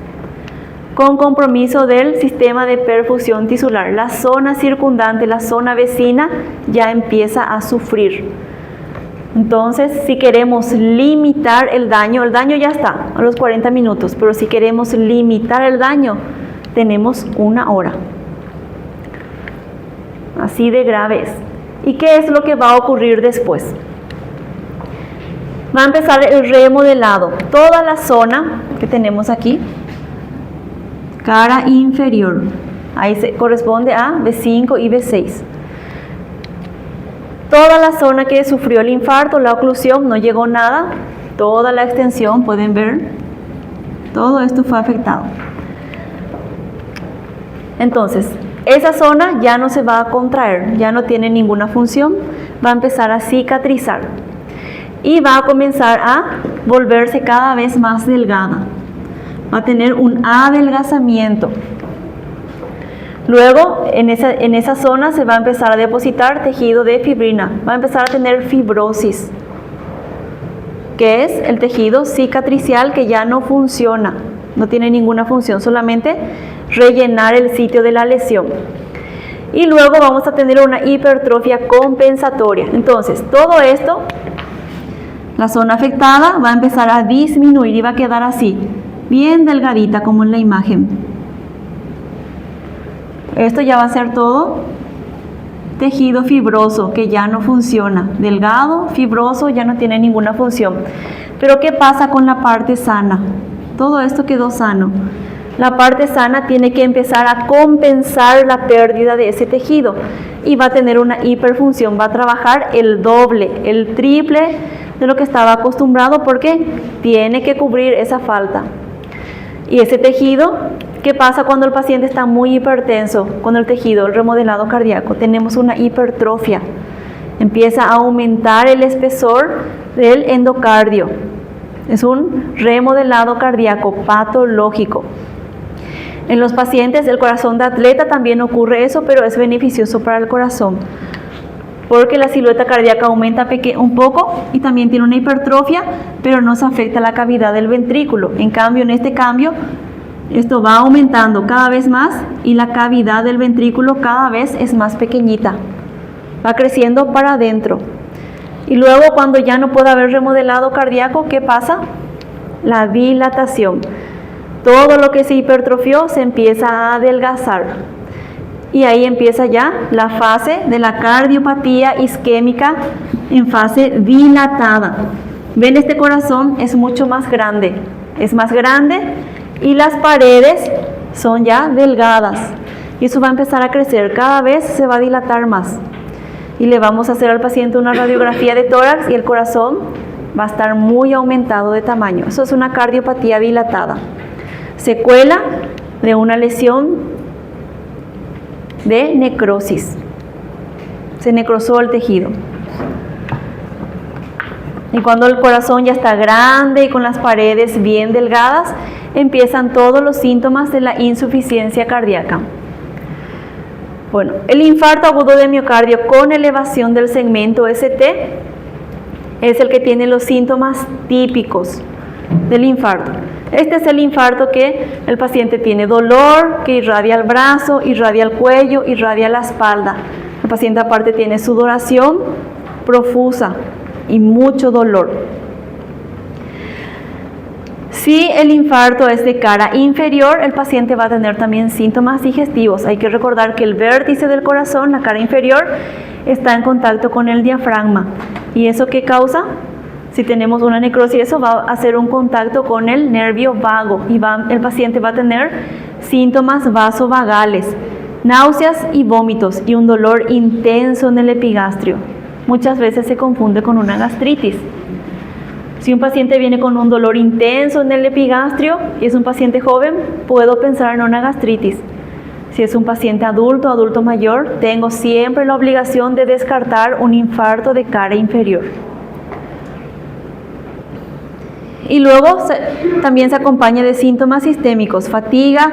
con compromiso del sistema de perfusión tisular. La zona circundante, la zona vecina ya empieza a sufrir. Entonces, si queremos limitar el daño ya está a los 40 minutos, pero si queremos limitar el daño, tenemos una hora. Así de grave es. ¿Y qué es lo que va a ocurrir después? Va a empezar el remodelado. Toda la zona que tenemos aquí, cara inferior, ahí se corresponde a B5 y B6. Toda la zona que sufrió el infarto, la oclusión, no llegó nada, toda la extensión, pueden ver, todo esto fue afectado. Entonces, esa zona ya no se va a contraer, ya no tiene ninguna función, va a empezar a cicatrizar. y va a comenzar a volverse cada vez más delgada. Va a tener un adelgazamiento. Luego, en esa zona se va a empezar a depositar tejido de fibrina. Va a empezar a tener fibrosis, que es el tejido cicatricial que ya no funciona. No tiene ninguna función, solamente rellenar el sitio de la lesión. Y luego vamos a tener una hipertrofia compensatoria. Entonces, todo esto, la zona afectada va a empezar a disminuir y va a quedar así, bien delgadita como en la imagen. Esto ya va a ser todo tejido fibroso que ya no funciona. Delgado, fibroso, ya no tiene ninguna función. Pero ¿qué pasa con la parte sana? Todo esto quedó sano. La parte sana tiene que empezar a compensar la pérdida de ese tejido y va a tener una hiperfunción. Va a trabajar el doble, el triple de lo que estaba acostumbrado porque tiene que cubrir esa falta. Y ese tejido, ¿qué pasa cuando el paciente está muy hipertenso con el tejido, el remodelado cardíaco? Tenemos una hipertrofia. Empieza a aumentar el espesor del endocardio. Es un remodelado cardíaco patológico. En los pacientes del corazón de atleta también ocurre eso, pero es beneficioso para el corazón, porque la silueta cardíaca aumenta un poco y también tiene una hipertrofia, pero no se afecta la cavidad del ventrículo. En cambio, en este cambio, esto va aumentando cada vez más y la cavidad del ventrículo cada vez es más pequeñita. Va creciendo para adentro. Y luego, cuando ya no puede haber remodelado cardíaco, ¿qué pasa? La dilatación. Todo lo que se hipertrofió se empieza a adelgazar. Y ahí empieza ya la fase de la cardiopatía isquémica en fase dilatada. ¿Ven? Este corazón es mucho más grande. Es más grande y las paredes son ya delgadas. Y eso va a empezar a crecer. Cada vez se va a dilatar más. Y le vamos a hacer al paciente una radiografía de tórax y el corazón va a estar muy aumentado de tamaño. Eso es una cardiopatía dilatada. Secuela de una lesión de necrosis. Se necrosó el tejido. Y cuando el corazón ya está grande y con las paredes bien delgadas, empiezan todos los síntomas de la insuficiencia cardíaca. Bueno, el infarto agudo de miocardio con elevación del segmento ST es el que tiene los síntomas típicos del infarto. Este es el infarto que el paciente tiene dolor, que irradia el brazo, irradia el cuello, irradia la espalda. El paciente aparte tiene sudoración profusa y mucho dolor. Si el infarto es de cara inferior, el paciente va a tener también síntomas digestivos. Hay que recordar que el vértice del corazón, la cara inferior, está en contacto con el diafragma. ¿Y eso qué causa? Si tenemos una necrosis, eso va a hacer un contacto con el nervio vago y el paciente va a tener síntomas vasovagales, náuseas y vómitos y un dolor intenso en el epigastrio. Muchas veces se confunde con una gastritis. Si un paciente viene con un dolor intenso en el epigastrio y es un paciente joven, puedo pensar en una gastritis. Si es un paciente adulto, adulto mayor, tengo siempre la obligación de descartar un infarto de cara inferior. Y luego también se acompaña de síntomas sistémicos, fatiga,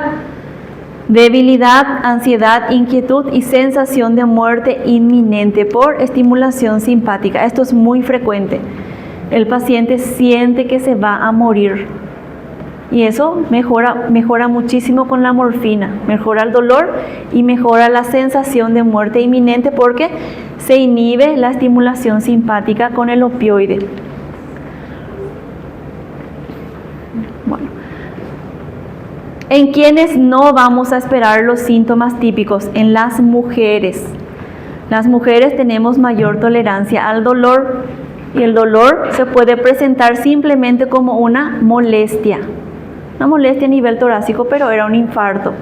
debilidad, ansiedad, inquietud y sensación de muerte inminente por estimulación simpática. Esto es muy frecuente. El paciente siente que se va a morir y eso mejora muchísimo con la morfina, mejora el dolor y mejora la sensación de muerte inminente porque se inhibe la estimulación simpática con el opioide. Bueno, ¿en quiénes no vamos a esperar los síntomas típicos? En las mujeres. Las mujeres tenemos mayor tolerancia al dolor y el dolor se puede presentar simplemente como una molestia a nivel torácico, pero era un infarto.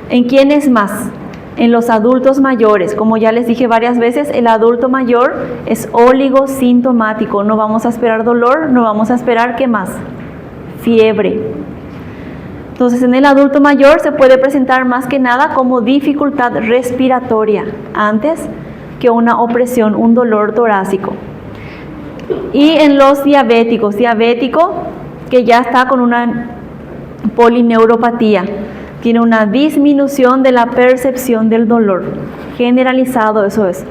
¿En quiénes más? En los adultos mayores. Como ya les dije varias veces, el adulto mayor es oligosintomático. No vamos a esperar dolor, no vamos a esperar, ¿qué más? Fiebre. Entonces, en el adulto mayor se puede presentar más que nada como dificultad respiratoria antes que una opresión, un dolor torácico. Y en los diabéticos, diabético que ya está con una polineuropatía, tiene una disminución de la percepción del dolor, generalizado, eso es,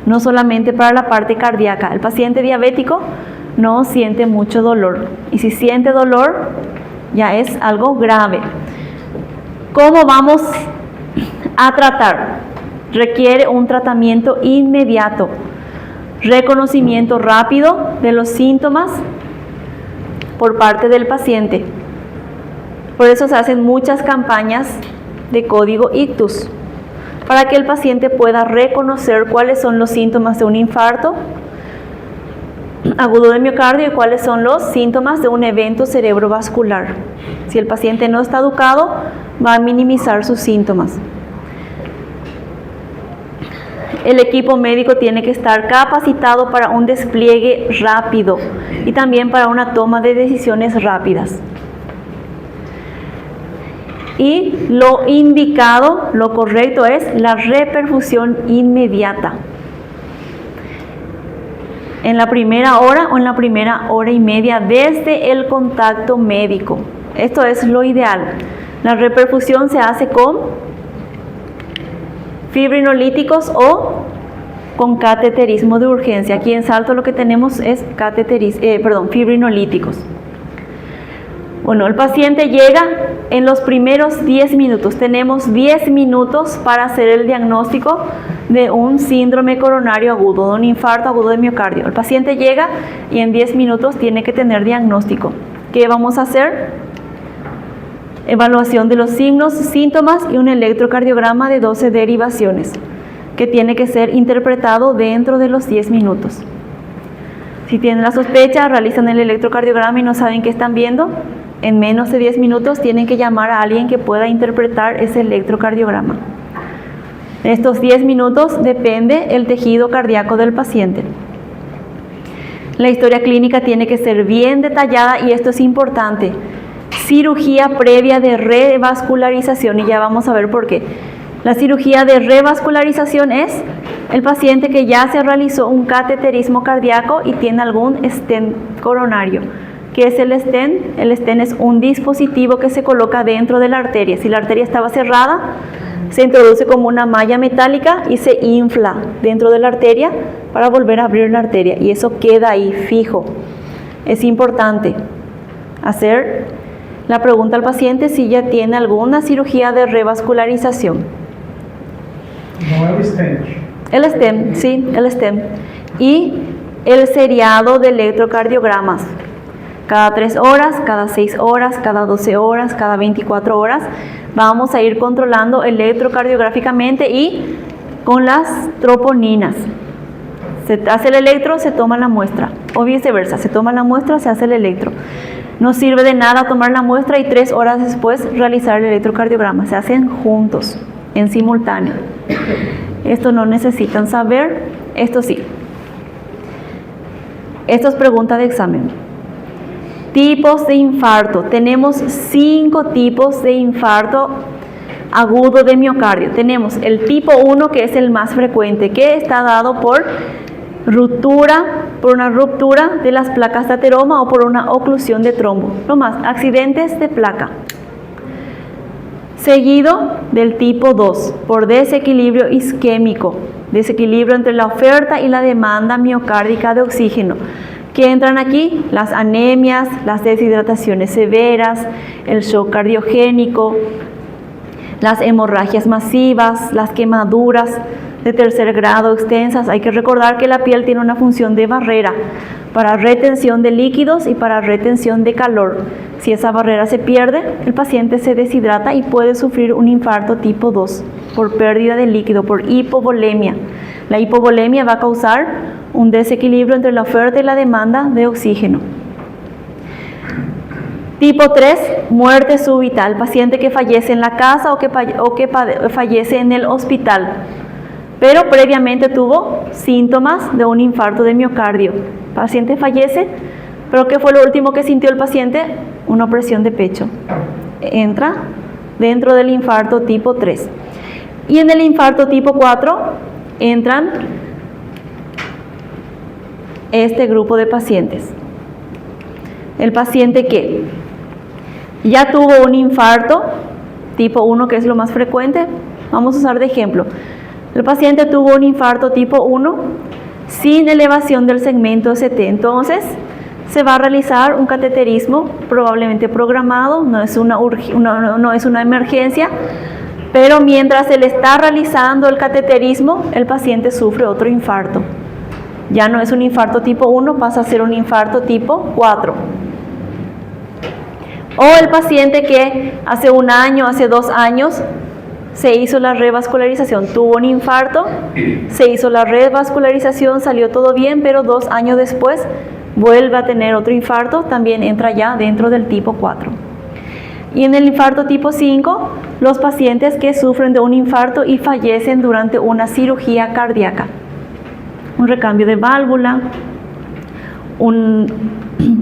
no solamente para la parte cardíaca. El paciente diabético no siente mucho dolor, y si siente dolor ya es algo grave. ¿Cómo vamos a tratar? Requiere un tratamiento inmediato, reconocimiento rápido de los síntomas por parte del paciente. Por eso se hacen muchas campañas de código ictus, para que el paciente pueda reconocer cuáles son los síntomas de un infarto agudo de miocardio y cuáles son los síntomas de un evento cerebrovascular. Si el paciente no está educado, va a minimizar sus síntomas. El equipo médico tiene que estar capacitado para un despliegue rápido y también para una toma de decisiones rápidas. Y lo indicado, lo correcto es la reperfusión inmediata. En la primera hora o en la primera hora y media desde el contacto médico. Esto es lo ideal. La reperfusión se hace con fibrinolíticos o con cateterismo de urgencia. Aquí en Salto lo que tenemos es fibrinolíticos. Bueno, el paciente llega en los primeros 10 minutos. Tenemos 10 minutos para hacer el diagnóstico de un síndrome coronario agudo, de un infarto agudo de miocardio. El paciente llega y en 10 minutos tiene que tener diagnóstico. ¿Qué vamos a hacer? Evaluación de los signos, síntomas y un electrocardiograma de 12 derivaciones que tiene que ser interpretado dentro de los 10 minutos. Si tienen la sospecha, realizan el electrocardiograma y no saben qué están viendo, en menos de 10 minutos tienen que llamar a alguien que pueda interpretar ese electrocardiograma. En estos 10 minutos depende el tejido cardíaco del paciente. La historia clínica tiene que ser bien detallada y esto es importante. Cirugía previa de revascularización, y ya vamos a ver por qué. La cirugía de revascularización es el paciente que ya se realizó un cateterismo cardíaco y tiene algún stent coronario. ¿Qué es el stent? El stent es un dispositivo que se coloca dentro de la arteria. Si la arteria estaba cerrada, se introduce como una malla metálica y se infla dentro de la arteria para volver a abrir la arteria, y eso queda ahí fijo. Es importante hacer la pregunta al paciente si ya tiene alguna cirugía de revascularización. No el stent. El stent, sí, el stent. Y el seriado de electrocardiogramas. Cada 3 horas, cada 6 horas, cada 12 horas, cada 24 horas. Vamos a ir controlando electrocardiográficamente y con las troponinas. Se hace el electro, se toma la muestra. O viceversa, se toma la muestra, se hace el electro. No sirve de nada tomar la muestra y 3 horas después realizar el electrocardiograma. Se hacen juntos, en simultáneo. Esto no necesitan saber, esto sí. Esto es pregunta de examen. Tipos de infarto. Tenemos 5 tipos de infarto agudo de miocardio. Tenemos el tipo 1, que es el más frecuente, que está dado por una ruptura de las placas de ateroma o por una oclusión de trombo. No más, accidentes de placa. Seguido del tipo 2, por desequilibrio isquémico, desequilibrio entre la oferta y la demanda miocárdica de oxígeno. ¿Qué entran aquí? Las anemias, las deshidrataciones severas, el shock cardiogénico, las hemorragias masivas, las quemaduras de tercer grado extensas. Hay que recordar que la piel tiene una función de barrera para retención de líquidos y para retención de calor. Si esa barrera se pierde, el paciente se deshidrata y puede sufrir un infarto tipo 2 por pérdida de líquido, por hipovolemia. La hipovolemia va a causar un desequilibrio entre la oferta y la demanda de oxígeno. Tipo 3, muerte súbita, el paciente que fallece en la casa o que fallece en el hospital, pero previamente tuvo síntomas de un infarto de miocardio. El paciente fallece, pero ¿qué fue lo último que sintió el paciente? Una opresión de pecho. Entra dentro del infarto tipo 3. Y en el infarto tipo 4 entran este grupo de pacientes. El paciente que ya tuvo un infarto tipo 1, que es lo más frecuente, vamos a usar de ejemplo. El paciente tuvo un infarto tipo 1 sin elevación del segmento ST, entonces se va a realizar un cateterismo probablemente programado, no es una emergencia, pero mientras se le está realizando el cateterismo, el paciente sufre otro infarto. Ya no es un infarto tipo 1, pasa a ser un infarto tipo 4. O el paciente que hace 1 año, hace 2 años, se hizo la revascularización, tuvo un infarto, se hizo la revascularización, salió todo bien, pero 2 años después vuelve a tener otro infarto, también entra ya dentro del tipo 4. Y en el infarto tipo 5, los pacientes que sufren de un infarto y fallecen durante una cirugía cardíaca, un recambio de válvula,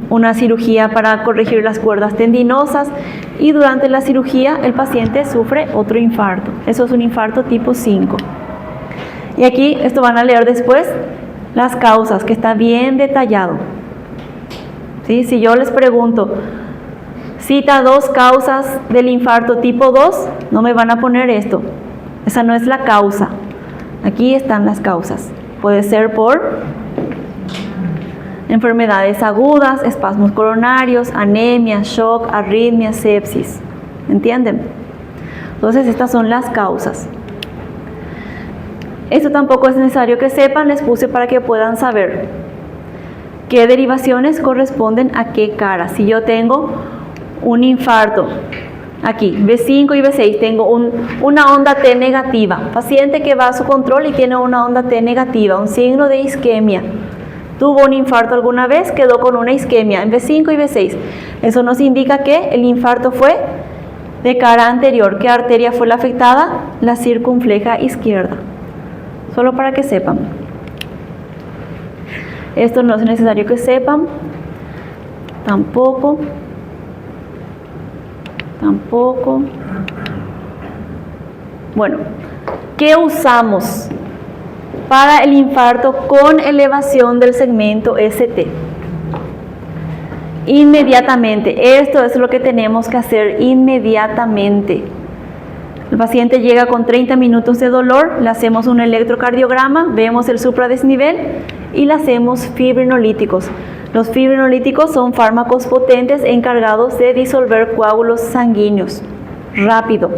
una cirugía para corregir las cuerdas tendinosas, y durante la cirugía el paciente sufre otro infarto. Eso es un infarto tipo 5. Y aquí, esto van a leer después, las causas, que está bien detallado. ¿Sí? Si yo les pregunto, cita 2 causas del infarto tipo 2, no me van a poner esto. Esa no es la causa. Aquí están las causas. Puede ser por enfermedades agudas, espasmos coronarios, anemia, shock, arritmia, sepsis. ¿Entienden? Entonces estas son las causas. Esto tampoco es necesario que sepan, les puse para que puedan saber qué derivaciones corresponden a qué cara. Si yo tengo un infarto, aquí, B5 y B6, tengo una onda T negativa. Paciente que va a su control y tiene una onda T negativa, un signo de isquemia. Tuvo un infarto alguna vez, quedó con una isquemia en B5 y B6. Eso nos indica que el infarto fue de cara anterior. ¿Qué arteria fue la afectada? La circunfleja izquierda. Solo para que sepan. Esto no es necesario que sepan. Tampoco. Bueno, ¿qué usamos para el infarto con elevación del segmento ST? Inmediatamente, esto es lo que tenemos que hacer inmediatamente. El paciente llega con 30 minutos de dolor, le hacemos un electrocardiograma, vemos el supradesnivel y le hacemos fibrinolíticos. Los fibrinolíticos son fármacos potentes encargados de disolver coágulos sanguíneos rápido.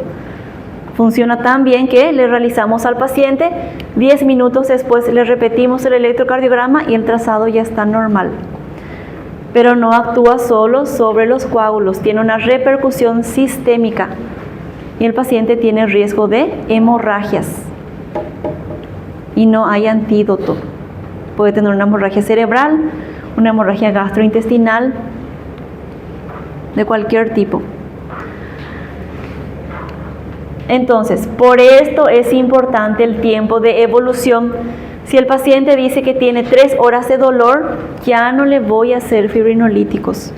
Funciona tan bien que le realizamos al paciente, 10 minutos después le repetimos el electrocardiograma y el trazado ya está normal. Pero no actúa solo sobre los coágulos, tiene una repercusión sistémica y el paciente tiene riesgo de hemorragias y no hay antídoto. Puede tener una hemorragia cerebral, una hemorragia gastrointestinal, de cualquier tipo. Entonces, por esto es importante el tiempo de evolución. Si el paciente dice que tiene 3 horas de dolor, ya no le voy a hacer fibrinolíticos,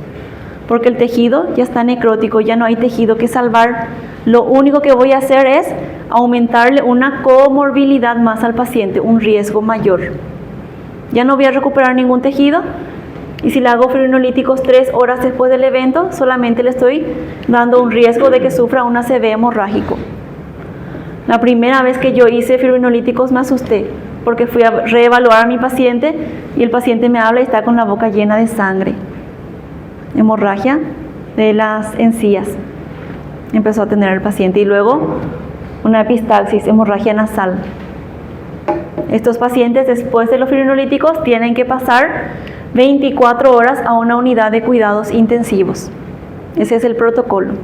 porque el tejido ya está necrótico, ya no hay tejido que salvar. Lo único que voy a hacer es aumentarle una comorbilidad más al paciente, un riesgo mayor. Ya no voy a recuperar ningún tejido, y si le hago fibrinolíticos 3 horas después del evento, solamente le estoy dando un riesgo de que sufra un ACV hemorrágico. La primera vez que yo hice fibrinolíticos me asusté, porque fui a reevaluar a mi paciente y el paciente me habla y está con la boca llena de sangre. Hemorragia de las encías empezó a tener el paciente, y luego una epistaxis, hemorragia nasal. Estos pacientes, después de los fibrinolíticos, tienen que pasar 24 horas a una unidad de cuidados intensivos. Ese es el protocolo.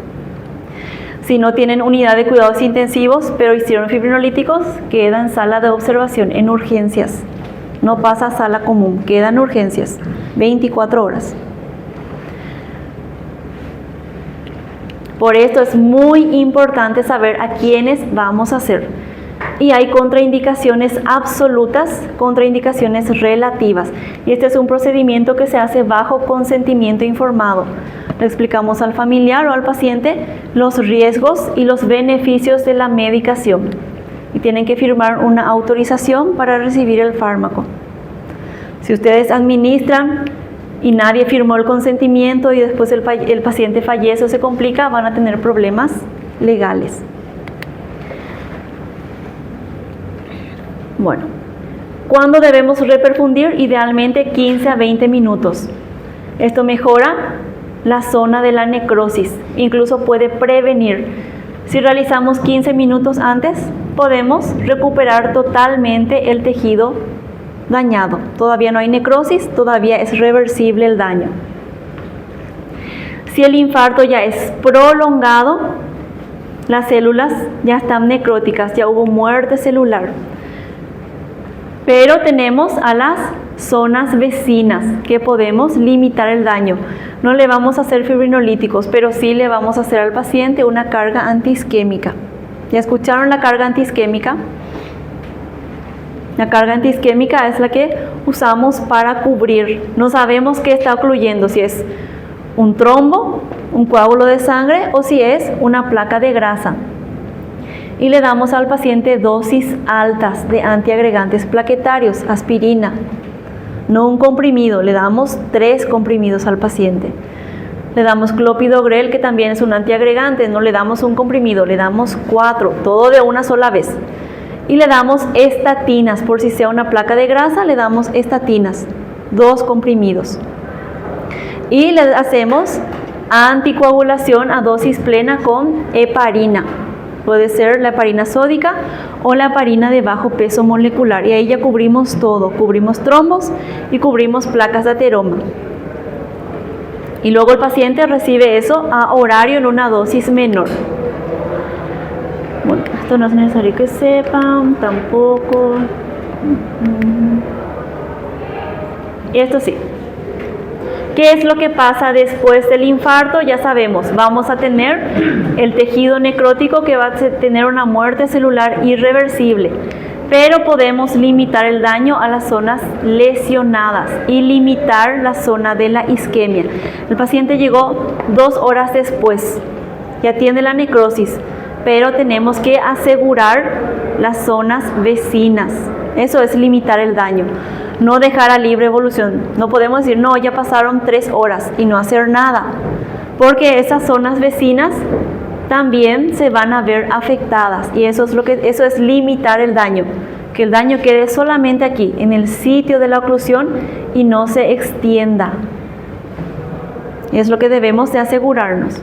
Si no tienen unidad de cuidados intensivos, pero hicieron fibrinolíticos, queda en sala de observación, en urgencias. No pasa a sala común, queda en urgencias, 24 horas. Por esto es muy importante saber a quiénes vamos a hacer. Y hay contraindicaciones absolutas, contraindicaciones relativas. Y este es un procedimiento que se hace bajo consentimiento informado. Le explicamos al familiar o al paciente los riesgos y los beneficios de la medicación. Y tienen que firmar una autorización para recibir el fármaco. Si ustedes administran y nadie firmó el consentimiento y después el paciente fallece o se complica, van a tener problemas legales. Bueno, ¿cuándo debemos reperfundir? Idealmente 15 a 20 minutos. Esto mejora la zona de la necrosis, incluso puede prevenir. Si realizamos 15 minutos antes, podemos recuperar totalmente el tejido dañado. Todavía no hay necrosis, todavía es reversible el daño. Si el infarto ya es prolongado, las células ya están necróticas, ya hubo muerte celular. Pero tenemos a las zonas vecinas que podemos limitar el daño. No le vamos a hacer fibrinolíticos, pero sí le vamos a hacer al paciente una carga antiisquémica. ¿Ya escucharon la carga antiisquémica? La carga antiisquémica es la que usamos para cubrir. No sabemos qué está ocluyendo, si es un trombo, un coágulo de sangre o si es una placa de grasa. Y le damos al paciente dosis altas de antiagregantes plaquetarios, aspirina. No un comprimido, le damos 3 comprimidos al paciente. Le damos clopidogrel, que también es un antiagregante, no le damos un comprimido, le damos 4, todo de una sola vez. Y le damos estatinas, por si sea una placa de grasa, le damos estatinas, 2 comprimidos. Y le hacemos anticoagulación a dosis plena con heparina. Puede ser la heparina sódica o la heparina de bajo peso molecular. Y ahí ya cubrimos todo. Cubrimos trombos y cubrimos placas de ateroma. Y luego el paciente recibe eso a horario en una dosis menor. Bueno, esto no es necesario que sepan, tampoco. Y esto sí. ¿Qué es lo que pasa después del infarto? Ya sabemos, vamos a tener el tejido necrótico que va a tener una muerte celular irreversible, pero podemos limitar el daño a las zonas lesionadas y limitar la zona de la isquemia. El paciente llegó 2 horas después, ya tiene la necrosis, pero tenemos que asegurar las zonas vecinas. Eso es limitar el daño. No dejar a libre evolución. No podemos decir, no, ya pasaron 3 horas y no hacer nada, porque esas zonas vecinas también se van a ver afectadas y eso es limitar el daño, que el daño quede solamente aquí, en el sitio de la oclusión y no se extienda. Y es lo que debemos de asegurarnos.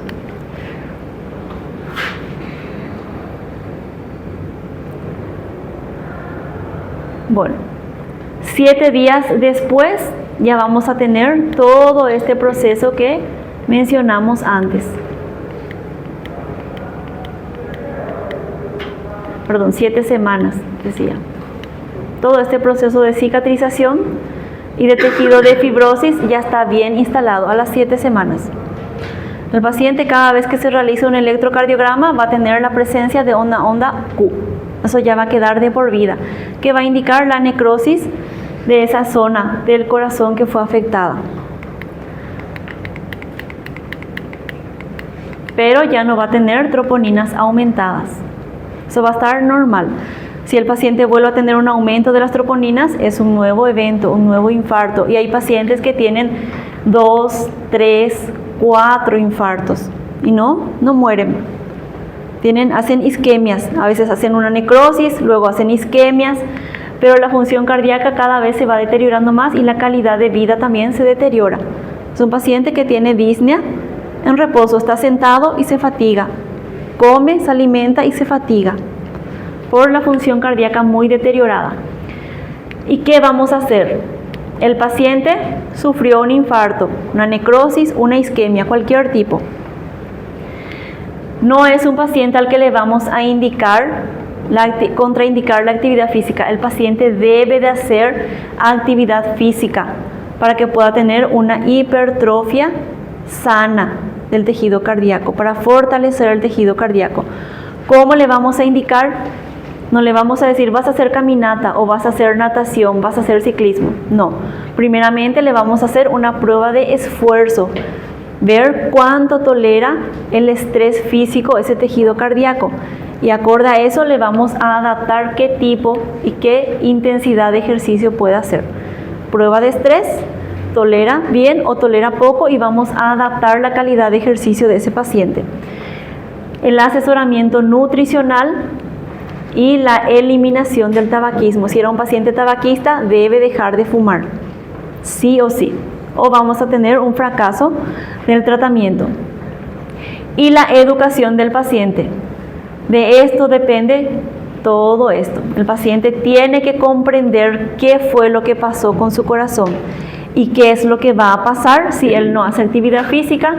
Bueno, 7 días después ya vamos a tener todo este proceso que mencionamos antes. Perdón, 7 semanas, decía. Todo este proceso de cicatrización y de tejido de fibrosis ya está bien instalado a las 7 semanas. El paciente, cada vez que se realiza un electrocardiograma, va a tener la presencia de onda Q. Eso ya va a quedar de por vida, que va a indicar la necrosis de esa zona del corazón que fue afectada. Pero ya no va a tener troponinas aumentadas. Eso va a estar normal. Si el paciente vuelve a tener un aumento de las troponinas, es un nuevo evento, un nuevo infarto. Y hay pacientes que tienen 2, 3, 4 infartos y no mueren. Hacen isquemias, a veces hacen una necrosis, luego hacen isquemias, pero la función cardíaca cada vez se va deteriorando más y la calidad de vida también se deteriora. Es un paciente que tiene disnea en reposo, está sentado y se fatiga, come, se alimenta y se fatiga por la función cardíaca muy deteriorada. ¿Y qué vamos a hacer? El paciente sufrió un infarto, una necrosis, una isquemia, cualquier tipo. No es un paciente al que le vamos a contraindicar la actividad física. El paciente debe de hacer actividad física para que pueda tener una hipertrofia sana del tejido cardíaco, para fortalecer el tejido cardíaco. ¿Cómo le vamos a indicar? No le vamos a decir, vas a hacer caminata o vas a hacer natación, vas a hacer ciclismo. No, primeramente le vamos a hacer una prueba de esfuerzo, ver cuánto tolera el estrés físico ese tejido cardíaco, y acorde a eso le vamos a adaptar qué tipo y qué intensidad de ejercicio puede hacer. Prueba de estrés, tolera bien o tolera poco y vamos a adaptar la calidad de ejercicio de ese paciente. El asesoramiento nutricional y la eliminación del tabaquismo. Si era un paciente tabaquista, debe dejar de fumar, sí o sí, o vamos a tener un fracaso del tratamiento. Y la educación del paciente. De esto depende todo esto. El paciente tiene que comprender qué fue lo que pasó con su corazón y qué es lo que va a pasar si él no hace actividad física,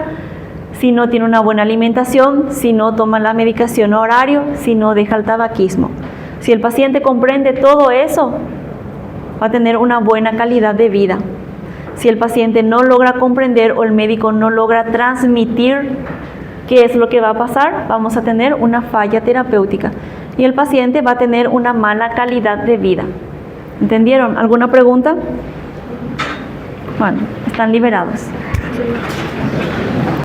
si no tiene una buena alimentación, si no toma la medicación a horario, si no deja el tabaquismo. Si el paciente comprende todo eso, va a tener una buena calidad de vida. Si el paciente no logra comprender o el médico no logra transmitir qué es lo que va a pasar, vamos a tener una falla terapéutica y el paciente va a tener una mala calidad de vida. ¿Entendieron? ¿Alguna pregunta? Bueno, están liberados.